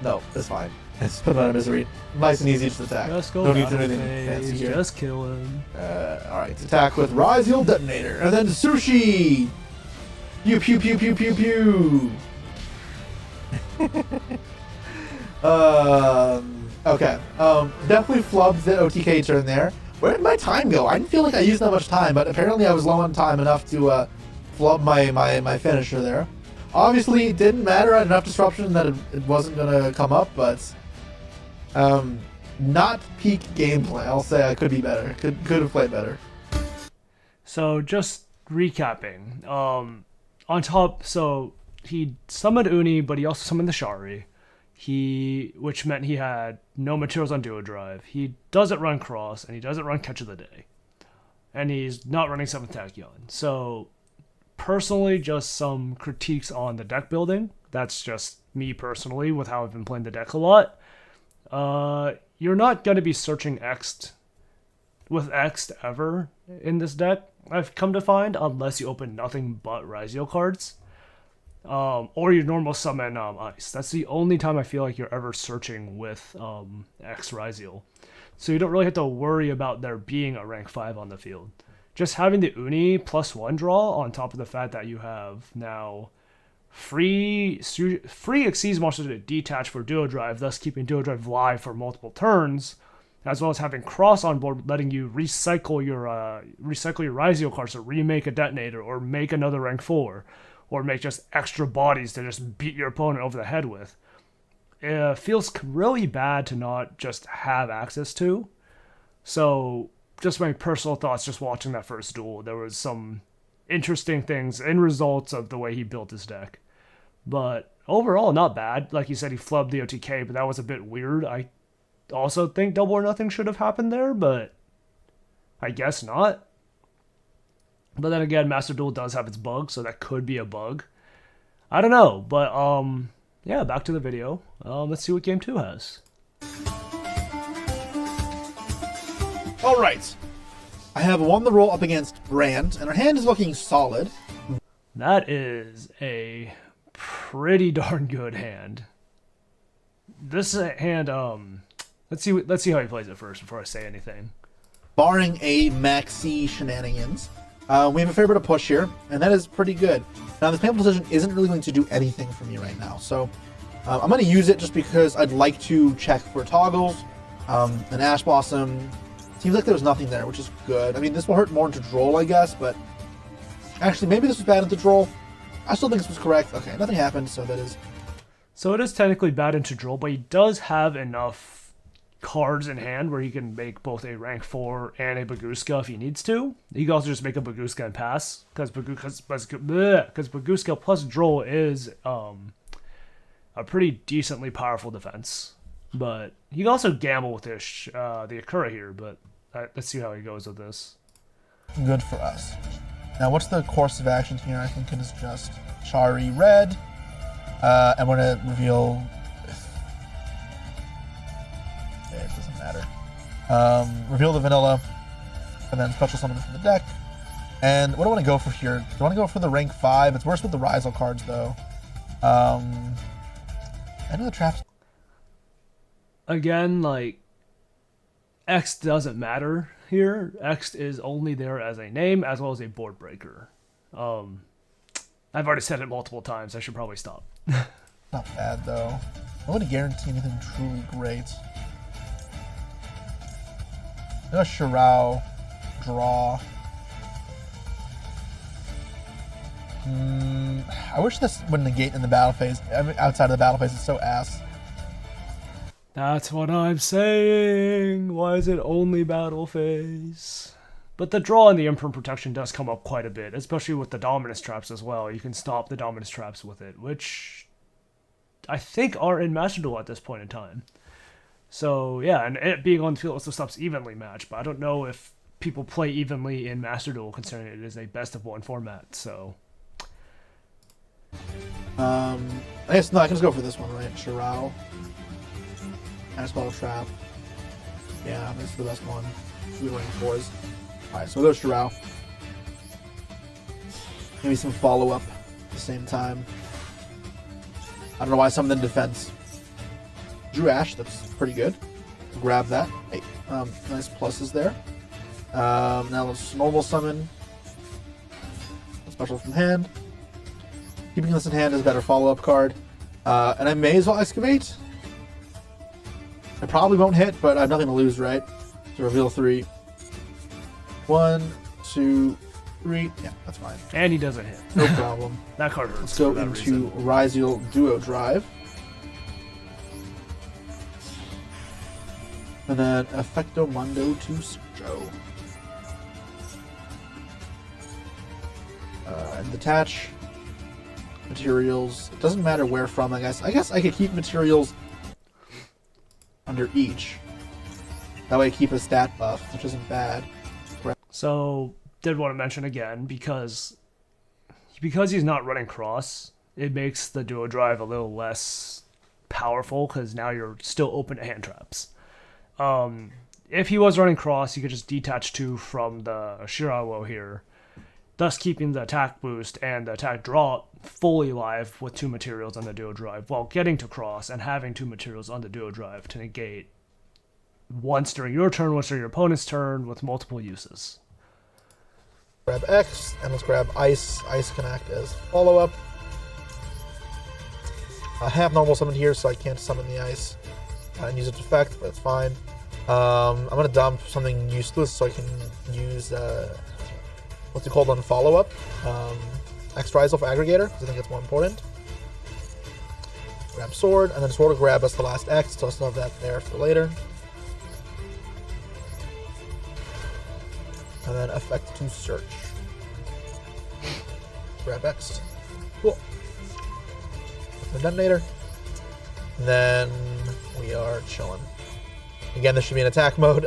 No, it's fine. Let's put him out of misery. Nice and easy, just attack. Just go no need to do battle anything fancy phase, here. just kill him. Alright, attack with Rizal Detonator. And then Sushi! Pew pew pew pew pew pew! Okay. Definitely flubbed the OTK turn there. Where did my time go? I didn't feel like I used that much time, but apparently I was low on time enough to flub my finisher there. Obviously, it didn't matter. I had enough disruption that it wasn't going to come up, but not peak gameplay. I'll say I could be better. Could have played better. So just recapping. On top, so he summoned Uni, but he also summoned the Shari. Which meant he had no materials on Duo Drive. He doesn't run Cross, and he doesn't run Catch of the Day. And he's not running 7th Tachyon. So, personally, just some critiques on the deck building. That's just me personally, with how I've been playing the deck a lot. You're not going to be searching with X ever in this deck, I've come to find, unless you open nothing but Rizio cards. Or your normal summon Ice. That's the only time I feel like you're ever searching with X Rizio. So you don't really have to worry about there being a rank 5 on the field. Just having the Uni +1 draw on top of the fact that you have now free Xyz monsters to detach for Duo Drive, thus keeping Duo Drive live for multiple turns, as well as having Cross on board, letting you recycle your Rizio cards to remake a Detonator or make another rank 4. Or make just extra bodies to just beat your opponent over the head with. It feels really bad to not just have access to. So, just my personal thoughts just watching that first duel. There was some interesting things in results of the way he built his deck. But overall, not bad. Like you said, he flubbed the OTK, but that was a bit weird. I also think Double or Nothing should have happened there, but I guess not. But then again, Master Duel does have its bugs, so that could be a bug. I don't know, but yeah, back to the video. Let's see what Game 2 has. Alright. I have won the roll up against Brand, and her hand is looking solid. That is a pretty darn good hand. This hand, let's see how he plays it first before I say anything. Barring a maxi shenanigans. We have a fair bit of push here, and that is pretty good. Now, this painful decision isn't really going to do anything for me right now, so I'm going to use it just because I'd like to check for toggles. An Ash Blossom. Seems like there was nothing there, which is good. I mean, this will hurt more into Droll, I guess, but actually, maybe this was bad into Droll. I still think this was correct. Okay, nothing happened, so that is... So it is technically bad into Droll, but he does have enough cards in hand where he can make both a rank 4 and a Baguska if he needs to. He can also just make a Baguska and pass, because Baguska plus Droll is a pretty decently powerful defense. But he can also gamble with the Akura here, but let's see how he goes with this. Good for us. Now, what's the course of action here? I think it is just Shari red. And we're going to reveal... Okay, it doesn't matter. Reveal the vanilla, and then special summon from the deck. And what do I want to go for here? Do I want to go for the rank 5? It's worse with the Rizal cards, though. I know the traps... Again, like, X doesn't matter here. X is only there as a name as well as a board breaker. I've already said it multiple times. I should probably stop. Not bad, though. I wouldn't guarantee anything truly great. No Shirao. Draw. I wish this would negate in the battle phase. I mean, outside of the battle phase, it's so ass. That's what I'm saying. Why is it only battle phase? But the draw and the imprint protection does come up quite a bit, especially with the dominance traps as well. You can stop the dominance traps with it, which I think are in Master Duel at this point in time. So yeah, and it being on the field also stops evenly matched, but I don't know if people play evenly in Master Duel considering it is a best of one format, so... I guess, no, I can just go for this one, right? Shirao. And spell trap. Yeah, this is the best one. Two rank 4s. Alright, so there's Shirao. Maybe some follow-up at the same time. I don't know why some of them defense. Drew Ash, that's pretty good. Grab that. Hey, nice pluses there. Now let's normal summon. Special from hand. Keeping this in hand is a better follow-up card. And I may as well excavate. I probably won't hit, but I have nothing to lose, right? So reveal 3. 1, 2, 3. Yeah, that's fine. And he doesn't hit. No problem. That card hurts. Let's go into Rizal Duo Drive. And then Effecto Mundo to Sergio. And detach materials. It doesn't matter where from, I guess. I guess I could keep materials under each. That way I keep a stat buff, which isn't bad. So, did want to mention again, because he's not running cross, it makes the duo drive a little less powerful, because now you're still open to hand traps. If he was running cross, you could just detach 2 from the Shirawo here, thus keeping the attack boost and the attack draw fully live with 2 materials on the duo drive, while getting to cross and having 2 materials on the duo drive to negate once during your turn, once during your opponent's turn, with multiple uses. Grab X, and let's grab Ice. Ice can act as follow-up. I have normal summon here, so I can't summon the Ice and use its effect, but it's fine. I'm going to dump something useless so I can use, what's it called on follow-up? X Rizal for Aggregator, because I think it's more important. Grab Sword, and then Sword will grab us the last X, so I still have that there for later. And then effect to search. Grab X. Cool. The detonator. And then we are chilling. Again, this should be in attack mode.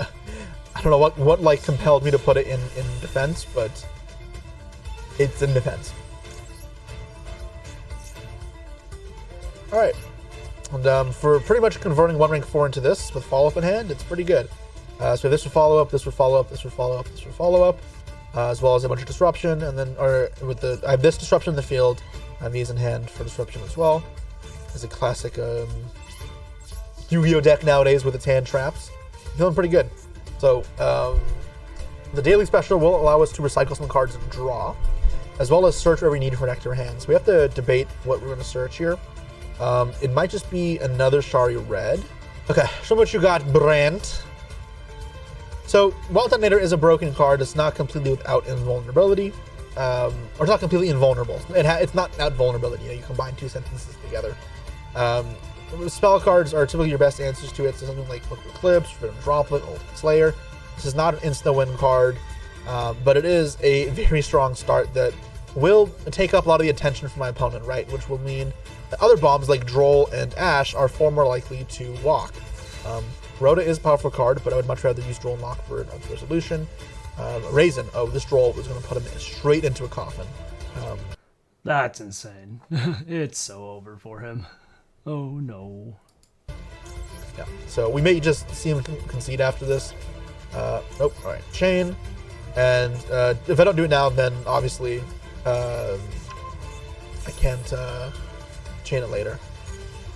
I don't know what like compelled me to put it in defense, but it's in defense. Alright. And for pretty much converting 1 rank 4 into this with follow-up in hand, it's pretty good. So this would follow up, this would follow up, this would follow up, this would follow up, as well as a bunch of disruption, and then I have this disruption in the field, and these in hand for disruption as well. It's a classic Yu-Gi-Oh deck nowadays with its hand traps. Feeling pretty good. So the daily special will allow us to recycle some cards and draw, as well as search where we need for nectar hands. We have to debate what we're going to search here. It might just be another Shari red. Okay, show me what you got, Brant. So, while Detonator is a broken card, it's not completely without invulnerability. Or it's not completely invulnerable. It's not without vulnerability. You combine 2 sentences together. Spell cards are typically your best answers to it. So something like Liquid Eclipse, Rhythm Droplet, Ultimate Slayer. This is not an insta-win card, but it is a very strong start that will take up a lot of the attention from my opponent, right? Which will mean that other bombs like Droll and Ash are far more likely to walk. Rhoda is a powerful card, but I would much rather use Droll and Lock for resolution. Raisin. Oh, this droll was going to put him straight into a coffin. That's insane. It's so over for him. Oh no. Yeah. So we may just see him concede after this. Nope. All right. Chain. And if I don't do it now, then obviously I can't chain it later.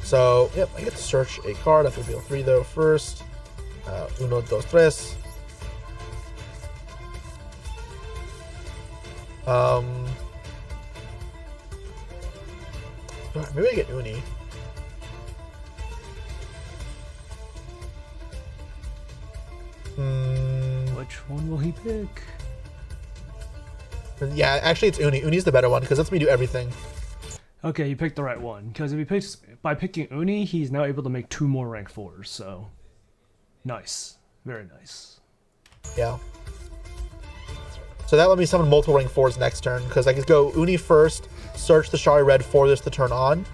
So, yep, I get to search a card. I have to reveal 3 though first. Uno, dos, tres. Maybe I get Uni. Which one will he pick? Yeah, actually it's Uni. Uni's the better one because it lets me do everything. Okay, you picked the right one. Because if he picks by picking Uni, he's now able to make 2 more rank 4s. So, nice, very nice. Yeah. So that let me summon multiple rank 4s next turn because I could go Uni first, search the Shari Red for this to turn on,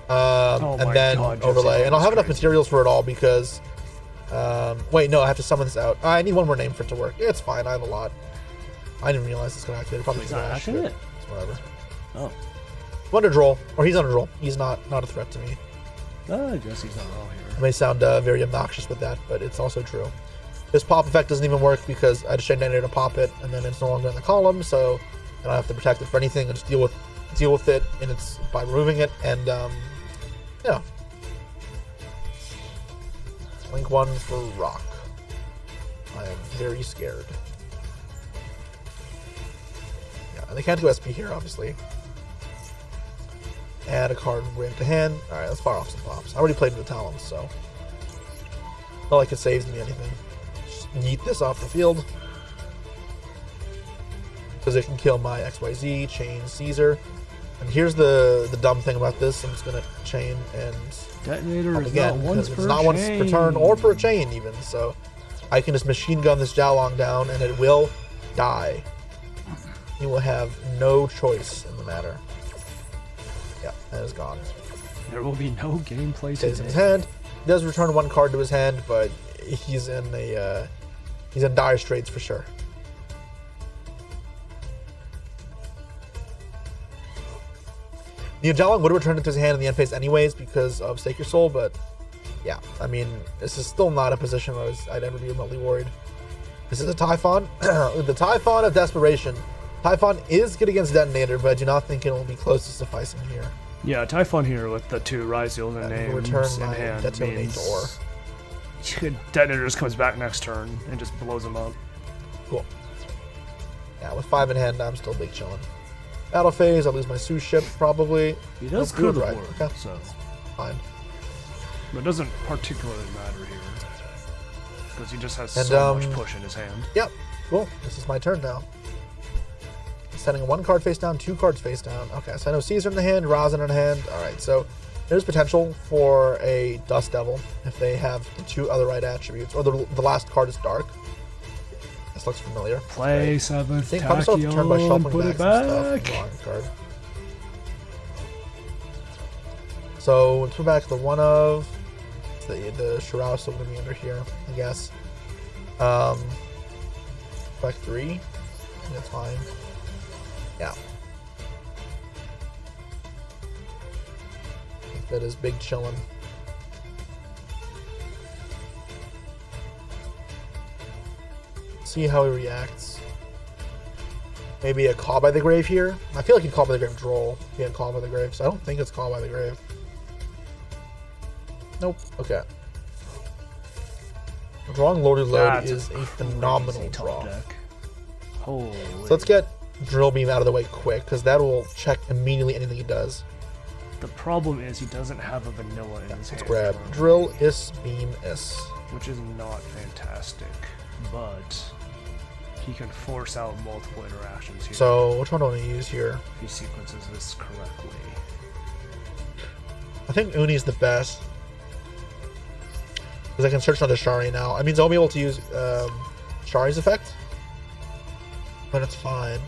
and then overlay. And I'll have enough materials for it all because. Wait, no, I have to summon this out. I need one more name for it to work. It's fine. I have a lot. I didn't realize it's gonna activate it. Probably He's not activating it. It's whatever. Oh. I'm under droll, or he's under droll. He's not a threat to me. I guess he's not all here. I may sound very obnoxious with that, but it's also true. This pop effect doesn't even work because I just chain detonator to pop it, and then it's no longer in the column, so I don't have to protect it for anything. I just deal with it, and it's by removing it, and yeah. Link 1 for rock. I am very scared. Yeah, and they can't go SP here, obviously. Add a card right to hand. Alright, let's fire off some pops. I already played with the talents, so. Not like it saves me anything. Just yeet this off the field. Because it can kill my XYZ, chain Caesar. And here's the dumb thing about this. I'm just going to chain and Detonator is again, not once it's per not chain. once per turn or per chain even. So I can just machine gun this Jiaolong down and it will die. He will have no choice in the matter. Yeah, that is gone. There will be no gameplay Stays in his today. hand. He does return 1 card to his hand, but he's in dire straits for sure. The Jiaolong would have returned it to his hand in the end phase anyways because of Stake Your Soul, but yeah, I mean, this is still not a position where I'd ever be remotely worried. This is a Typhon. The Typhon of Desperation. Typhon is good against Detonator, but I do not think it will be close to sufficing here. Yeah, Typhon here with the 2 Rise Yield and names return in my hand Detonator. Detonator just comes back next turn and just blows him up. Cool. Yeah, with 5 in hand, I'm still big chilling. Battle phase, I lose my Suship probably. He does Nope, clear the right. board, Okay. so. Fine. But it doesn't particularly matter here. Because he just has And, so much push in his hand. Yep. Cool. This is my turn now. Sending 1 card face down, 2 cards face down. Okay, so I know Caesar in the hand, Rosin in the hand. Alright, so there's potential for a Dust Devil if they have the 2 other right attributes. Or the last card is Dark. This looks familiar. Play Right. 7th, I think I'm still turned by Tachyon, shuffling put back it some back. stuff. Wrong card. So let's put back the one of the Shirao still gonna be under here, I guess. Back 3. That's fine. Yeah. I think that is big chillin'. See how he reacts. Maybe a Call by the Grave here. I feel like he'd Call by the Grave Droll. He had Call by the Grave, so I don't think it's Call by the Grave. Nope. Okay. Drawing Loaded Load That's is a phenomenal crazy top draw. deck. Holy. So let's get Drill Beam out of the way quick, because that will check immediately anything he does. The problem is he doesn't have a vanilla in his Let's hand. grab currently, Drill, Is, Beam, Is. which is not fantastic, but he can force out multiple interactions here So which one do I want to use here? if he sequences this correctly. I think Uni's the best. Because I can search another Shari now. I mean, I'll be able to use Shari's effect. But it's fine.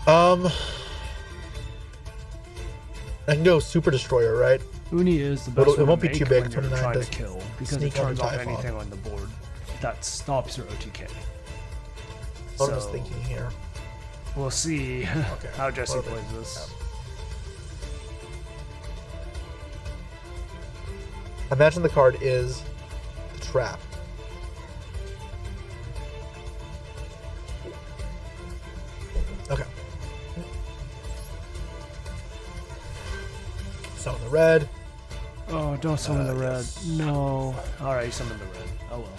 I can go Super Destroyer, right? Uni is the best one It won't to be too make big. when you're 29 trying to does kill, because it sneak turns under off Typhon. anything on the board that stops your OTK. What I was thinking here. We'll see how Jesse Perfect. plays this. Imagine the card is the trap. Okay. Summon the red. Oh, don't summon the red. Yes. No. Alright, summon the red. Oh well.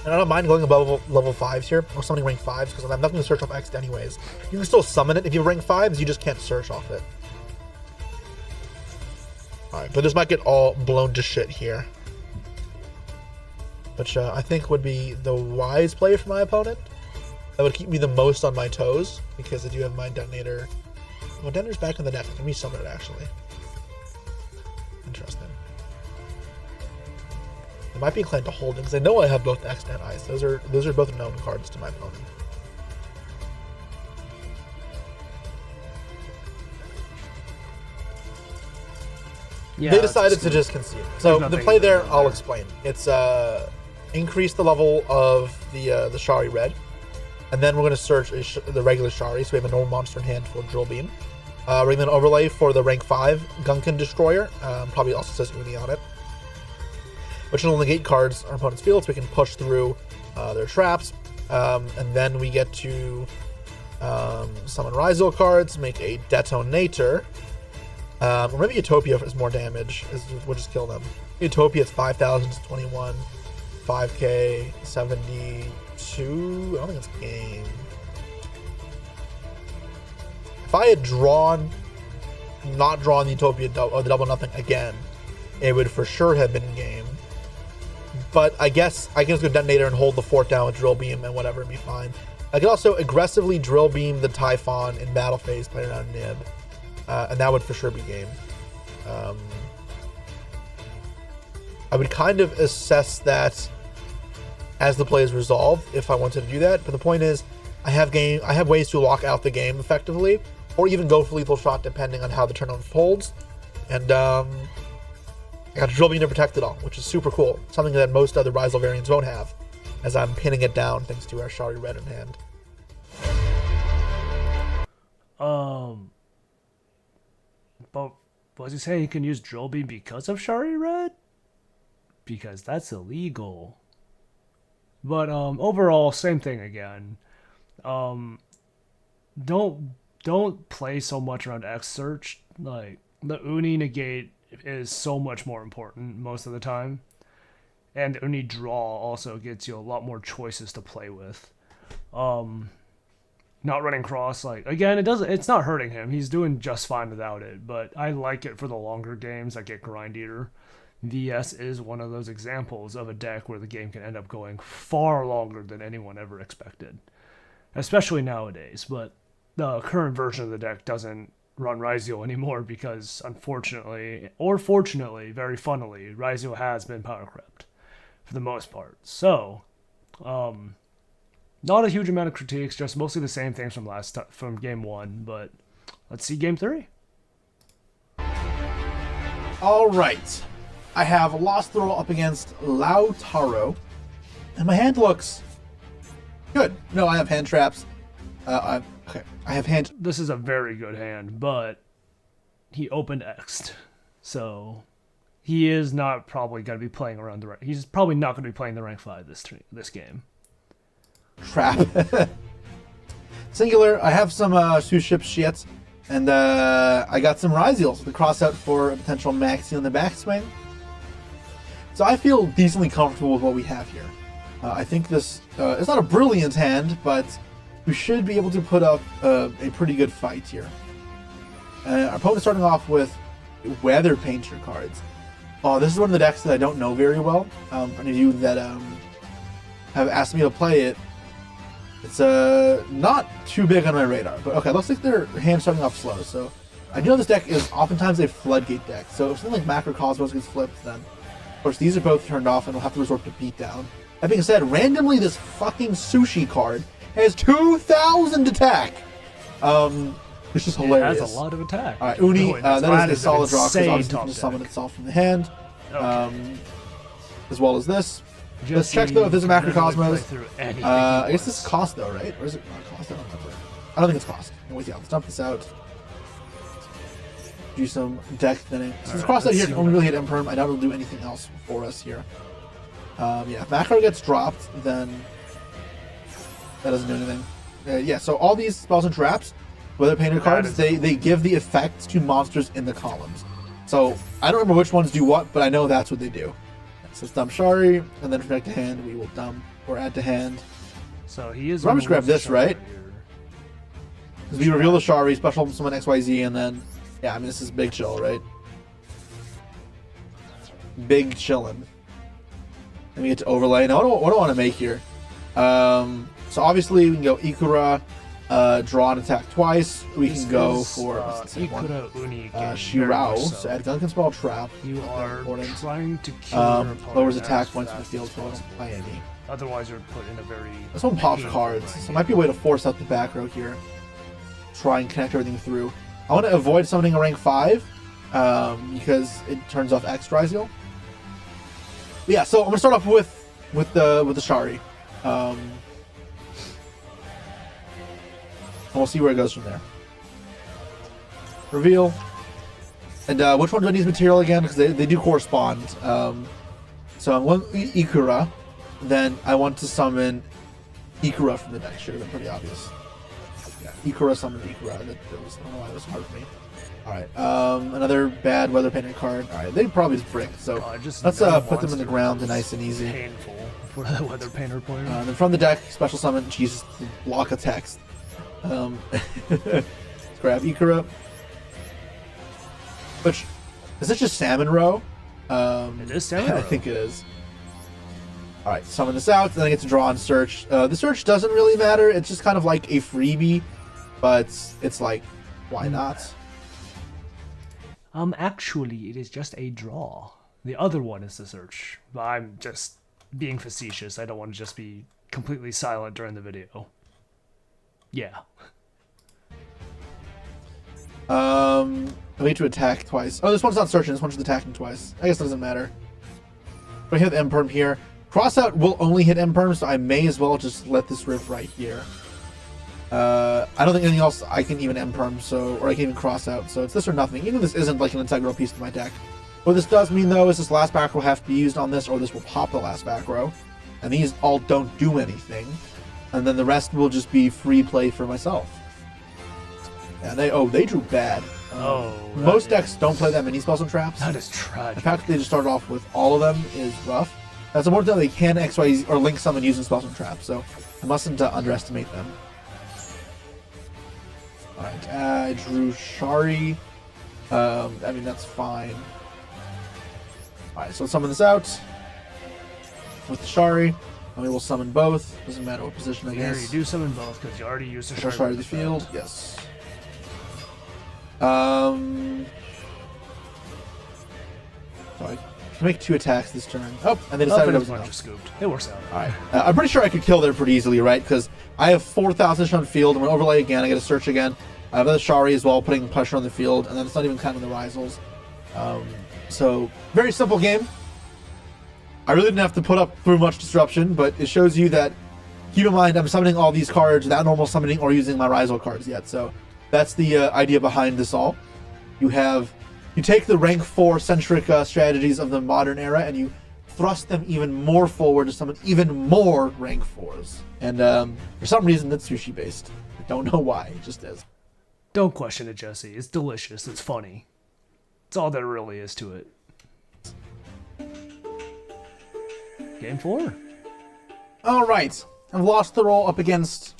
And I don't mind going above level 5s here, or summoning rank 5s, because I'm not going to search off X anyways. You can still summon it. If you rank 5s, you just can't search off it. Alright, but this might get all blown to shit here. Which I think would be the wise play for my opponent. That would keep me the most on my toes, because I do have my detonator. Well, detonator's back in the deck. I can resummon it, actually. Interesting. I might be inclined to hold it, because I know I have both X and Ice. Those are both known cards to my opponent. Yeah, They decided to just concede. So the play there, I'll there. explain. It's increase the level of the Shari red, and then we're going to search the regular Shari, so we have a normal monster in hand for Drill Beam. We're going to overlay for the rank 5 Gunkan Destroyer, probably also says Uni on it, which will negate cards our opponent's field, so we can push through their traps, and then we get to summon Rizal cards, make a Detonator, or maybe Utopia is more damage, we'll just kill them. Utopia is 5,000 to 21, 5k, 72, I don't think it's game. If I had not drawn the Utopia or the double nothing again, it would for sure have been game. But I guess I can just go Detonator and hold the fort down with Drill Beam and whatever, and be fine. I could also aggressively Drill Beam the Typhon in battle phase, play around Nib. And that would for sure be game. I would kind of assess that as the play is resolved if I wanted to do that. But the point is, I have ways to lock out the game effectively, or even go for lethal shot depending on how the turn unfolds. And I got Drill Beam to protect it all, which is super cool. Something that most other Rizal variants won't have, as I'm pinning it down thanks to our Shari red in hand. But was he saying he can use Drill Beam because of Shari Red? Because that's illegal. But overall, same thing again. Don't play so much around X search. Like the Uni negate is so much more important most of the time, and the Uni draw also gets you a lot more choices to play with. Not running cross, like, again, it's not hurting him. He's doing just fine without it, but I like it for the longer games that get Grind Eater. VS is one of those examples of a deck where the game can end up going far longer than anyone ever expected, especially nowadays. But the current version of the deck doesn't run Rizal anymore because, unfortunately, or fortunately, very funnily, Rizal has been power crept for the most part. So, not a huge amount of critiques, just mostly the same things from game 1, but let's see game 3. All right. I have Lost Throw up against Lautaro, and my hand looks good. No, I have hand traps. I have hand... This is a very good hand, but he opened X'd, so he is not probably going to be playing around the rank. He's probably not going to be playing the rank 5 this game. Trap. Singular, I have some Suship shit, and I got some Rizals to cross out for a potential Maxi on the backswing. So I feel decently comfortable with what we have here. I think this is not a brilliant hand, but we should be able to put up a pretty good fight here. Our opponent's starting off with Weather Painter cards. Oh, this is one of the decks that I don't know very well. For any of you that have asked me to play it, it's not too big on my radar. But okay, looks like their hand's starting off slow. So I do know this deck is oftentimes a floodgate deck. So if something like Macro Cosmos gets flipped, then of course these are both turned off and we'll have to resort to beatdown. That being said, randomly this fucking Sushi card has 2,000 attack. It's just It hilarious. has a lot of attack. All right, Uni, Boy, that's- that is a an solid draw because insane obviously it top can just deck. summon itself from the hand, Okay. as well as this. Let's Jesse check though if there's a can literally Macrocosmos. play through anything he I guess wants. this is cost though, right? Or is it not cost? I don't remember. I don't think it's cost. Anyways, yeah, let's dump this out. Do some deck thinning. Since Alright, cross out let's here see can only what really hit Imperm, I doubt it'll do anything else for us here. Yeah, if Macro gets dropped, then that doesn't do anything. Yeah, so all these spells and traps, weather painter cards, they give the effects to monsters in the columns. So I don't remember which ones do what, but I know that's what they do. So let's dump Shari, and then from deck to hand, we will dump or add to hand. So he is. I'm just grab this, right? Here. Because we reveal the Shari, special summon XYZ, and then, yeah, I mean, this is big chill, right? Big chillin'. Let me get to overlay. Now, what do I want to make here? So obviously, we can go Ikura, draw and attack twice. We This can go is, for what's the second one? Ikura Uni. game, very Shirao. much So add Duncan Spell Trap. You are important. trying to kill your opponent Lowers as attack points in the fast field as for possible. by any. Otherwise, you're put in a very. This one pops painful cards, way. so it might be a way to force out the back row here. Try and connect everything through. I want to avoid summoning a rank 5 because it turns off X-Dryzeal. Yeah, so I'm gonna start off with the Shari. And we'll see where it goes from there. Reveal. And which one do I need material again? Because they do correspond. So I'm going Ikura. Then I want to summon Ikura from the deck. Should have been pretty obvious. Yeah, Ikura summoned Ikura. That was, I don't know why it was hard for me. Alright, another bad weather painted card. Alright, they probably just brick. So Just let's no put them in the monster ground, is nice and easy. Painful for the weather painter player. And then from the deck, special summon, Jesus, block of text. Let's grab Ikura. Which, is this just Salmon Row? It is Salmon I Row. think it is. Alright, summon this out, then I get to draw and search. The search doesn't really matter, it's just kind of like a freebie, but it's like, why not? Actually, it is just a draw. The other one is the search. But I'm just being facetious. I don't want to just be completely silent during the video. Yeah. I need to attack twice. Oh, this one's not searching, this one's just attacking twice. I guess it doesn't matter. But I hit the Imperm here. Crossout will only hit Imperm, so I may as well just let this rip right here. I don't think anything else I can even Imperm, so, or I can even cross out, so it's this or nothing. Even if this isn't like an integral piece to my deck. What this does mean though is this last back row will have to be used on this, or this will pop the last back row. And these all don't do anything. And then the rest will just be free play for myself. And they drew bad. Most decks don't play that many spells and traps. That is tragic. The fact that they just started off with all of them is rough. That's important that they can XYZ or link summon using spells and traps, so I mustn't underestimate them. Alright, I drew Shari. I mean, that's fine. Alright, so let's summon this out with the Shari. And we will summon both. Doesn't matter what position, I Here, guess. you do summon both because you already used the Shari Shari to the field, yes. So I can make 2 attacks this turn. Oh, and they decided it was enough. just scooped. It works out. Alright. I'm pretty sure I could kill there pretty easily, right? Because I have 4,000 on field. I'm going to overlay again. I get a search again. I have the Shari as well, putting pressure on the field. And then it's not even counting the Risals. So, very simple game. I really didn't have to put up through much disruption, but it shows you that, keep in mind, I'm summoning all these cards without normal summoning or using my Risal cards yet. So, that's the idea behind this all. You take the rank 4 centric strategies of the modern era and you thrust them even more forward to summon even more rank 4s. And for some reason, that's sushi based. I don't know why, it just is. Don't question it, Jesse. It's delicious. It's funny. It's all there really is to it. Game 4. All right, I've lost the roll up against.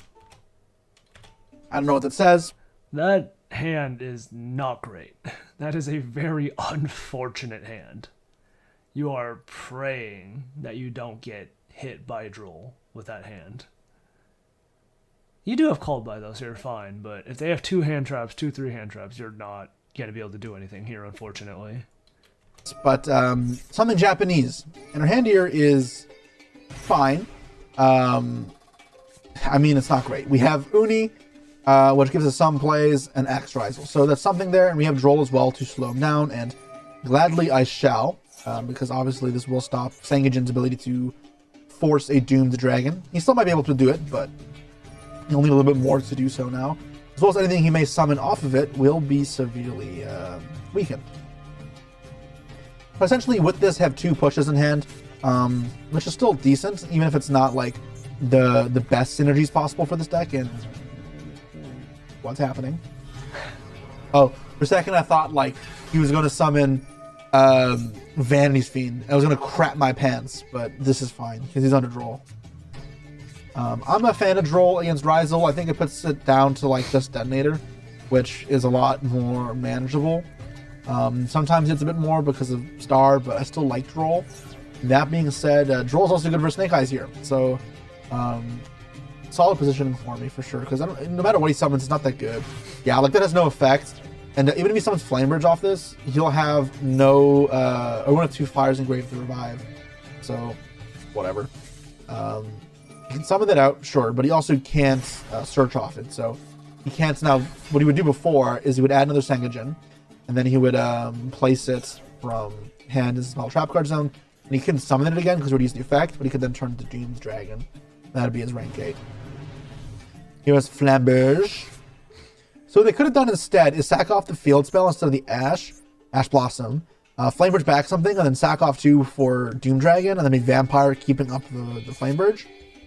I don't know what that says. That hand is not great. That is a very unfortunate hand. You are praying that you don't get hit by Droll with that hand. You do have called by those, so you're fine, but if they have 2 hand traps, 3 hand traps, you're not going to be able to do anything here, unfortunately. But something Japanese. And her hand here is fine. I mean, it's not great. We have Uni, which gives us some plays and X Rizel. So that's something there, and we have Droll as well to slow him down, and gladly I shall, because obviously this will stop Sangajin's ability to force a Doomed Dragon. He still might be able to do it, but he'll need a little bit more to do so now. As well as anything he may summon off of it will be severely weakened. So essentially, with this, have 2 pushes in hand, which is still decent, even if it's not like the best synergies possible for this deck. And what's happening? Oh, for a second I thought like he was going to summon Vanity's Fiend. I was going to crap my pants, but this is fine because he's under Droll. I'm a fan of Droll against Rizel. I think it puts it down to like just Detonator, which is a lot more manageable. Sometimes it's a bit more because of Star, but I still like Droll. That being said, Droll's also good for Snake Eyes here, so solid positioning for me for sure, because no matter what he summons, it's not that good. Yeah, like that has no effect, and even if he summons Flame Bridge off this, he'll have no or 1 of 2 fires engraved to revive, so whatever. He can summon that out, sure, but he also can't search off it, so he can't. Now what he would do before is he would add another Sangajin, and then he would place it from hand as a small trap card zone, and he couldn't summon it again because he would use the effect, but he could then turn to Doom's Dragon. That'd be his rank 8. Here was Flamberge. So what they could have done instead is sack off the field spell instead of the Ash Blossom, Flamebridge back something, and then sack off 2 for Doom Dragon, and then make Vampire keeping up the Flamebridge.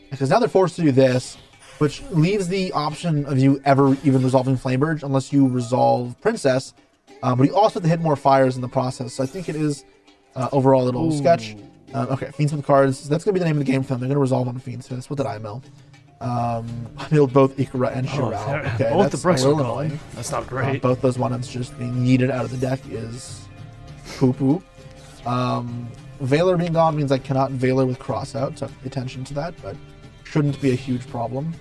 Because now they're forced to do this, which leaves the option of you ever even resolving Flamebridge unless you resolve Princess. But you also have to hit more fires in the process. So I think it is overall a little sketch. Okay, Fiendsmith cards. So that's going to be the name of the game for them. They're going to resolve on Fiendsmith. What did I mill? I milled both Ikra and Shirao. Okay, both that's the bricks a are little gone. annoying. That's not great. Both those one-ups just being yeeted out of the deck is poo-poo. Valor being gone means I cannot Valor with Crossout, so I have to pay attention to that, but shouldn't be a huge problem.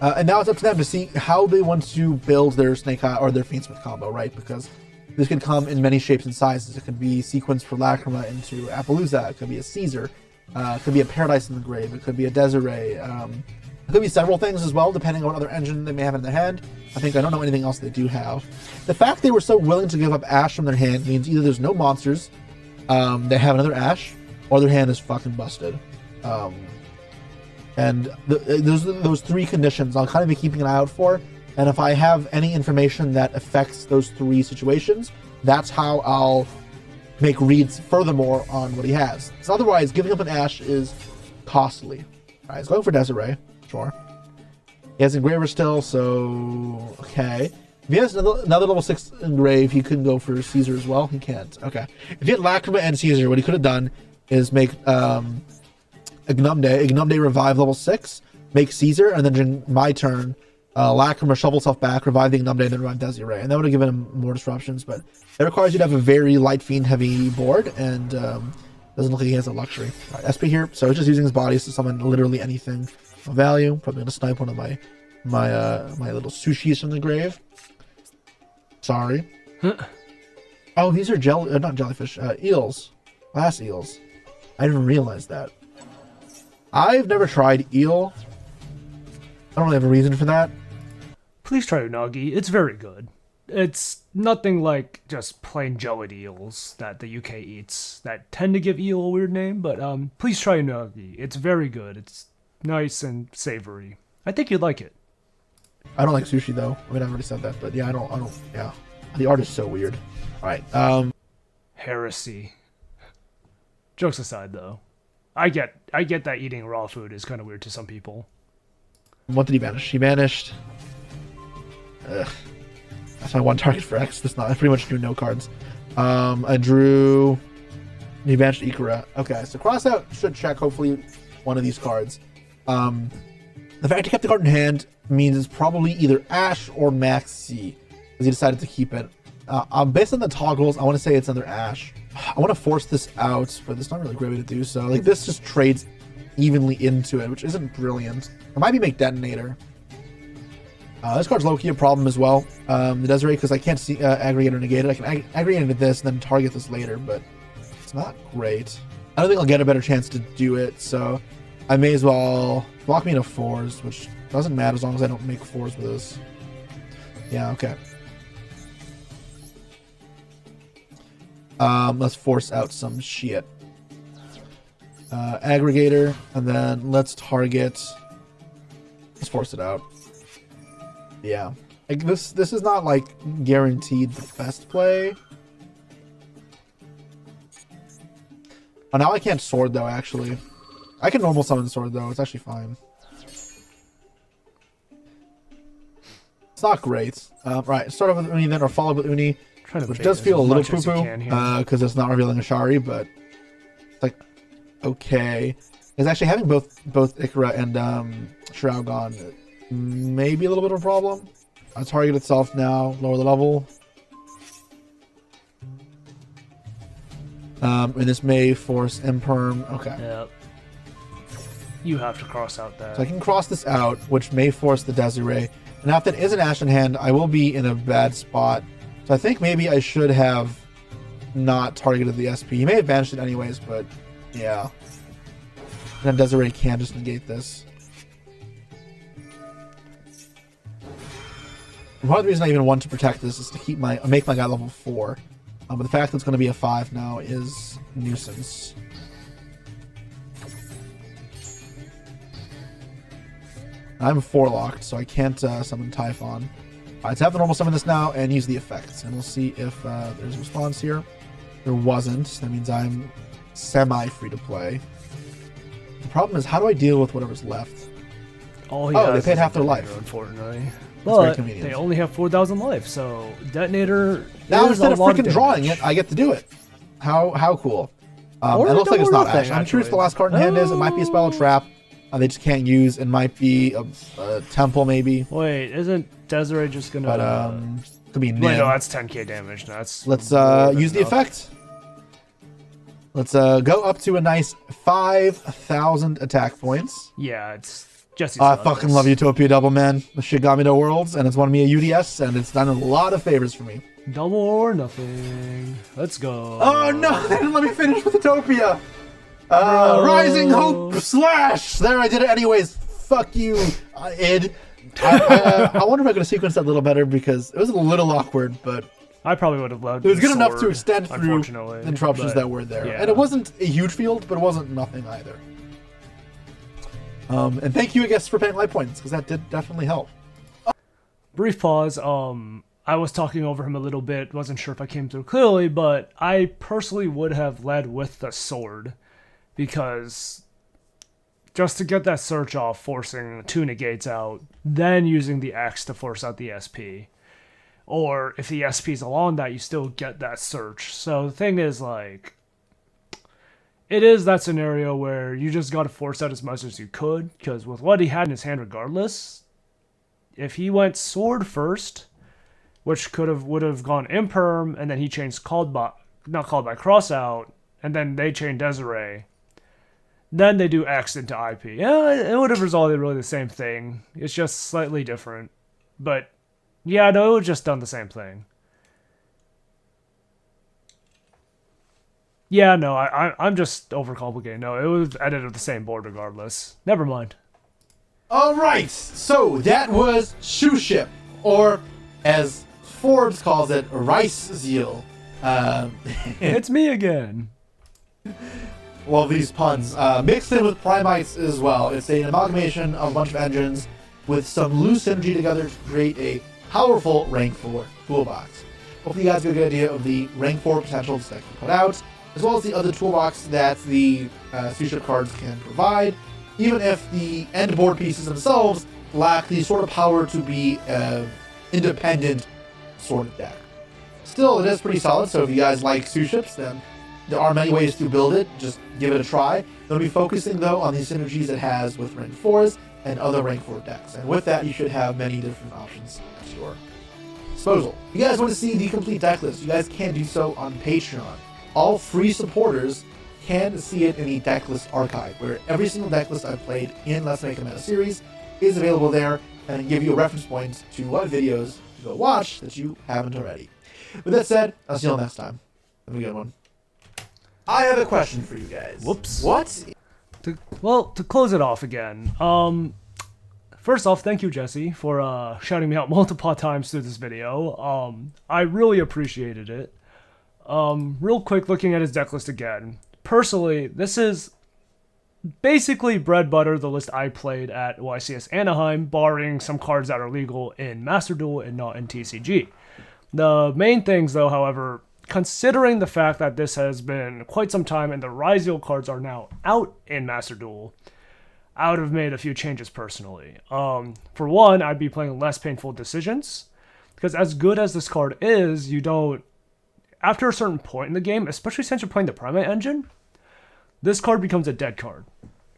And now it's up to them to see how they want to build their Snake Eye or their Fiendsmith combo, right? Because this could come in many shapes and sizes. It could be sequenced for Lacrima into Appaloosa. It could be a Caesar. It could be a Paradise in the Grave. It could be a Desiree. It could be several things as well, depending on what other engine they may have in their hand. I don't know anything else they do have. The fact they were so willing to give up Ash from their hand means either there's no monsters, they have another Ash, or their hand is fucking busted. And those 3 conditions I'll kind of be keeping an eye out for, and if I have any information that affects those 3 situations, that's how I'll make reads furthermore on what he has. So otherwise, giving up an Ash is costly. All right, he's going for Desiree, sure. He has Engraver still, so okay. If he has another level 6 Engrave, he couldn't go for Caesar as well. He can't. Okay. If he had Lacrima and Caesar, what he could have done is make Ignumde revive level 6, make Caesar, and then during my turn, Lacrima shovel itself back, revive the Ignumde, and then revive Desiree. And that would have given him more disruptions, but it requires you to have a very light fiend heavy board, and doesn't look like he has a luxury. All right, SP here, so he's just using his bodies to summon literally anything of value. Probably gonna snipe one of my little sushis from the grave. Sorry. Oh, these are not jellyfish, eels. Glass eels. I didn't realize that. I've never tried eel. I don't really have a reason for that. Please try unagi. It's very good. It's nothing like just plain jellied eels that the UK eats that tend to give eel a weird name, but please try unagi. It's very good. It's nice and savory. I think you'd like it. I don't like sushi though. I mean, I already said that, but yeah, I don't. Yeah, the art is so weird. All right. Heresy. Jokes aside, though, I get that eating raw food is kind of weird to some people. What did he banish? He banished. That's my one target for X. That's not. I pretty much drew no cards. I drew. He banished Ikura. Okay, so crossout should check hopefully one of these cards. The fact he kept the card in hand means it's probably either Ash or Maxi, because he decided to keep it. Based on the toggles, I want to say it's another Ash. I want to force this out, but it's not really a great way to do so. Like, this just trades evenly into it, which isn't brilliant. It might be make Detonator. This card's low-key a problem as well. The Desiree, because I can't see aggregate or negate it. I can aggregate into this and then target this later, but it's not great. I don't think I'll get a better chance to do it, so I may as well block me into 4s, which Doesn't matter as long as I don't make 4s with this. Yeah, okay. Let's force out some shit. Aggregator, and then let's target. Let's force it out. Yeah, like this is not like guaranteed the best play. Oh, now I can't sword though. Actually, I can normal summon sword though. It's actually fine. It's not great. Right, start off with Uni then, or follow with Uni, which does feel a little poo-poo because it's not revealing a Shari, but it's like okay. It's actually having both Ikra and Shroud gone, maybe a little bit of a problem. Target itself now, lower the level. And this may force Imperm. Okay. Yep. You have to cross out that. So I can cross this out, which may force the Desiree. And if that is an Ash in hand, I will be in a bad spot. So I think maybe I should have not targeted the SP. He may have banished it anyways, but yeah. And then Desiree can just negate this. And part of the reason I even want to protect this is to keep make my guy level 4. But the fact that it's going to be a 5 now is a nuisance. I'm 4-locked, so I can't summon Typhon. Alright, so I have to normal summon this now and use the effects. And we'll see if there's a response here. There wasn't. That means I'm semi-free to play. The problem is, how do I deal with whatever's left? Oh, they paid half their life. Unfortunately. That's very But convenient. they only have 4,000 life, so Detonator. Now instead of freaking damage. drawing it, I get to do it. How cool. Or it looks like it's not Ash. nothing, I'm curious actually. what the last card in hand is. It might be a spell trap. They just can't use. It might be a temple, maybe. Wait, isn't Desiree just gonna? But could be wait, Nim. no, that's 10k damage. No, that's. Let's more than use the enough. effect. Let's go up to a nice 5,000 attack points. Yeah, it's Jesse's. I fucking love Utopia Double, man. The shit got me to Worlds, and it's won me a UDS, and it's done a lot of favors for me. Double or nothing. Let's go. Oh no, they didn't let me finish with Utopia. Rising Hope / There, I did it anyways. Fuck you, id. I wonder if I could have sequenced that a little better because it was a little awkward, but I probably would have loved it was good enough sword, to extend through unfortunately, the interruptions but that were there. yeah. And it wasn't a huge field, but it wasn't nothing either. And thank you, I guess, for paying life points because that did definitely help. Brief pause. I was talking over him a little bit. Wasn't sure if I came through clearly, but I personally would have led with the sword because just to get that search off, forcing 2 negates out, then using the X to force out the SP. Or if the SP's along that, you still get that search. So the thing is, like, it is that scenario where you just got to force out as much as you could, because with what he had in his hand regardless, if he went sword first, which would have gone Imperm, and then he changed not called by cross out, and then they chained Desiree, then they do X into IP. Yeah, it would have resulted really the same thing. It's just slightly different. But yeah, no, it would have just done the same thing. Yeah, no, I'm just overcomplicating. No, it was edited the same board regardless. Never mind. All right, so that was Suship, or as Forbes calls it, rice zeal. It's me again. Love these puns. Mixed in with Primites as well. It's an amalgamation of a bunch of engines with some loose synergy together to create a powerful rank 4 toolbox. Hopefully you guys get a good idea of the rank 4 potentials that can put out, as well as the other toolbox that the Suship cards can provide, even if the end board pieces themselves lack the sort of power to be independent sort of deck. Still, it is pretty solid, so if you guys like Suships, then there are many ways to build it. Just give it a try. They'll be focusing, though, on the synergies it has with rank 4s and other rank 4 decks. And with that, you should have many different options at your disposal. If you guys want to see the complete deck list, you guys can do so on Patreon. All free supporters can see it in the deck list archive, where every single deck list I've played in Let's Make a Meta series is available there, and give you a reference point to what videos to go watch that you haven't already. With that said, I'll see you all next time. Have a good one. I have a question for you guys. Whoops. What? To close it off again, for first off, thank you, Jesse, for shouting me out multiple times through this video. I really appreciated it. Real quick, looking at his deck list again. Personally, this is basically bread butter, the list I played at YCS Anaheim, barring some cards that are legal in Master Duel and not in TCG. The main things, though, however, considering the fact that this has been quite some time and the YGO cards are now out in Master Duel, I would have made a few changes personally. For one, I'd be playing less painful decisions, because as good as this card is, you don't, after a certain point in the game, especially since you're playing the Primate engine, this card becomes a dead card,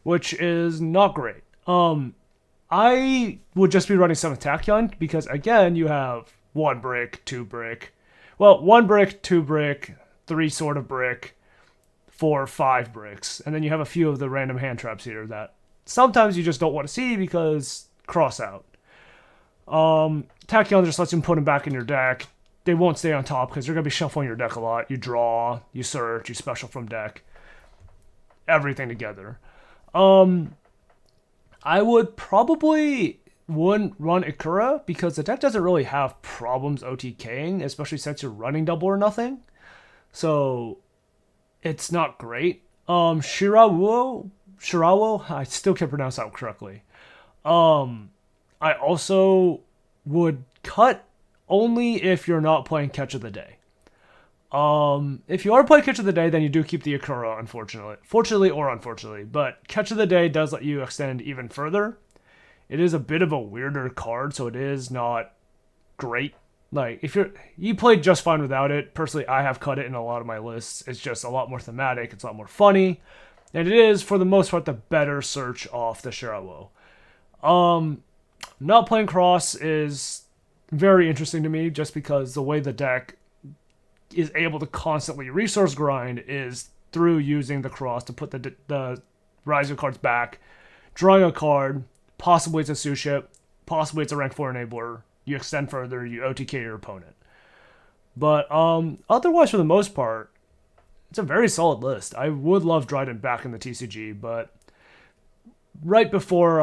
which is not great. I would just be running 7th Tachyon, because again, you have 1 brick, 2 brick, well, 1 brick, 2 brick, 3 sort of brick, 4, 5 bricks, and then you have a few of the random hand traps here that sometimes you just don't want to see because cross out. Tachyon just lets you put them back in your deck. They won't stay on top because you're going to be shuffling your deck a lot. You draw, you search, you special from deck. Everything together. I would probably wouldn't run Ikura because the deck doesn't really have problems OTKing, especially since you're running double or nothing. So it's not great. Shirawo, I still can't pronounce that correctly. I also would cut only if you're not playing Catch of the Day. If you are playing Catch of the Day, then you do keep the Ikura, unfortunately. Fortunately or unfortunately. But Catch of the Day does let you extend even further. It is a bit of a weirder card, so it is not great. Like, if you played just fine without it. Personally, I have cut it in a lot of my lists. It's just a lot more thematic. It's a lot more funny. And it is, for the most part, the better search off the Shirawo. Not playing Cross is very interesting to me, just because the way the deck is able to constantly resource grind is through using the Cross to put the Rising cards back, drawing a card, possibly it's a Suship, possibly it's a rank 4 enabler, you extend further, you OTK your opponent. But otherwise, for the most part, it's a very solid list. I would love Dryden back in the TCG, but right before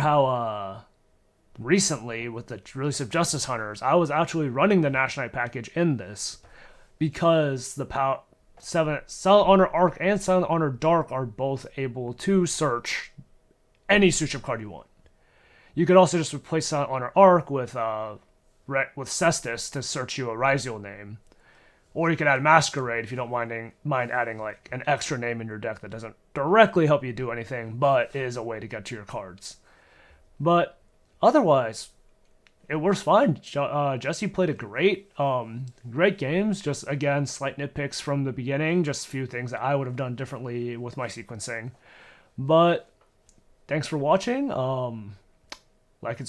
how recently with the release of Justice Hunters, I was actually running the Nash Knight package in this because the Silent Honor Arc and Silent Honor Dark are both able to search any Suship card you want. You could also just replace Silent Honor Arc with Cestus to search you a Ryziel name. Or you could add Masquerade if you don't mind adding like an extra name in your deck that doesn't directly help you do anything, but is a way to get to your cards. But otherwise, it works fine. Jesse played a great games. Just again, slight nitpicks from the beginning. Just a few things that I would have done differently with my sequencing. But thanks for watching. Like and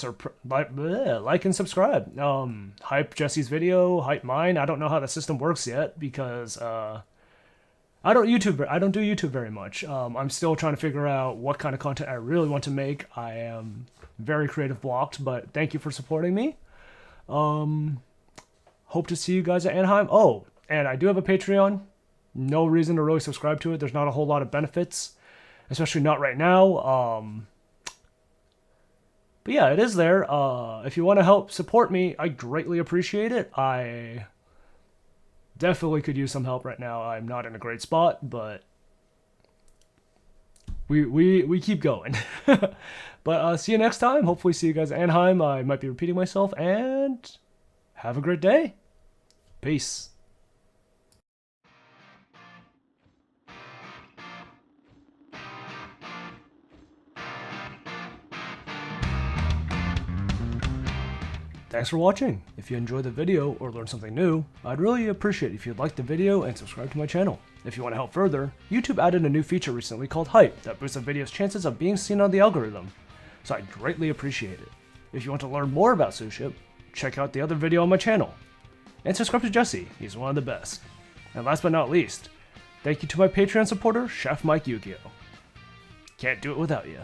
subscribe. Hype Jesse's video, hype mine. I don't know how the system works yet because I don't do YouTube very much. I'm still trying to figure out what kind of content I really want to make. I am very creative blocked, but thank you for supporting me. Hope to see you guys at Anaheim. Oh, and I do have a Patreon. No reason to really subscribe to it. There's not a whole lot of benefits, especially not right now. But yeah, it is there. If you want to help support me, I greatly appreciate it. I definitely could use some help right now. I'm not in a great spot, but we keep going. But see you next time. Hopefully see you guys at Anaheim. I might be repeating myself, and have a great day. Peace. Thanks for watching. If you enjoyed the video or learned something new, I'd really appreciate it if you'd like the video and subscribe to my channel. If you want to help further, YouTube added a new feature recently called Hype that boosts a video's chances of being seen on the algorithm, so I'd greatly appreciate it. If you want to learn more about Suship, check out the other video on my channel. And subscribe to Jesse, he's one of the best. And last but not least, thank you to my Patreon supporter, Chef Mike Yu-Gi-Oh! Can't do it without you.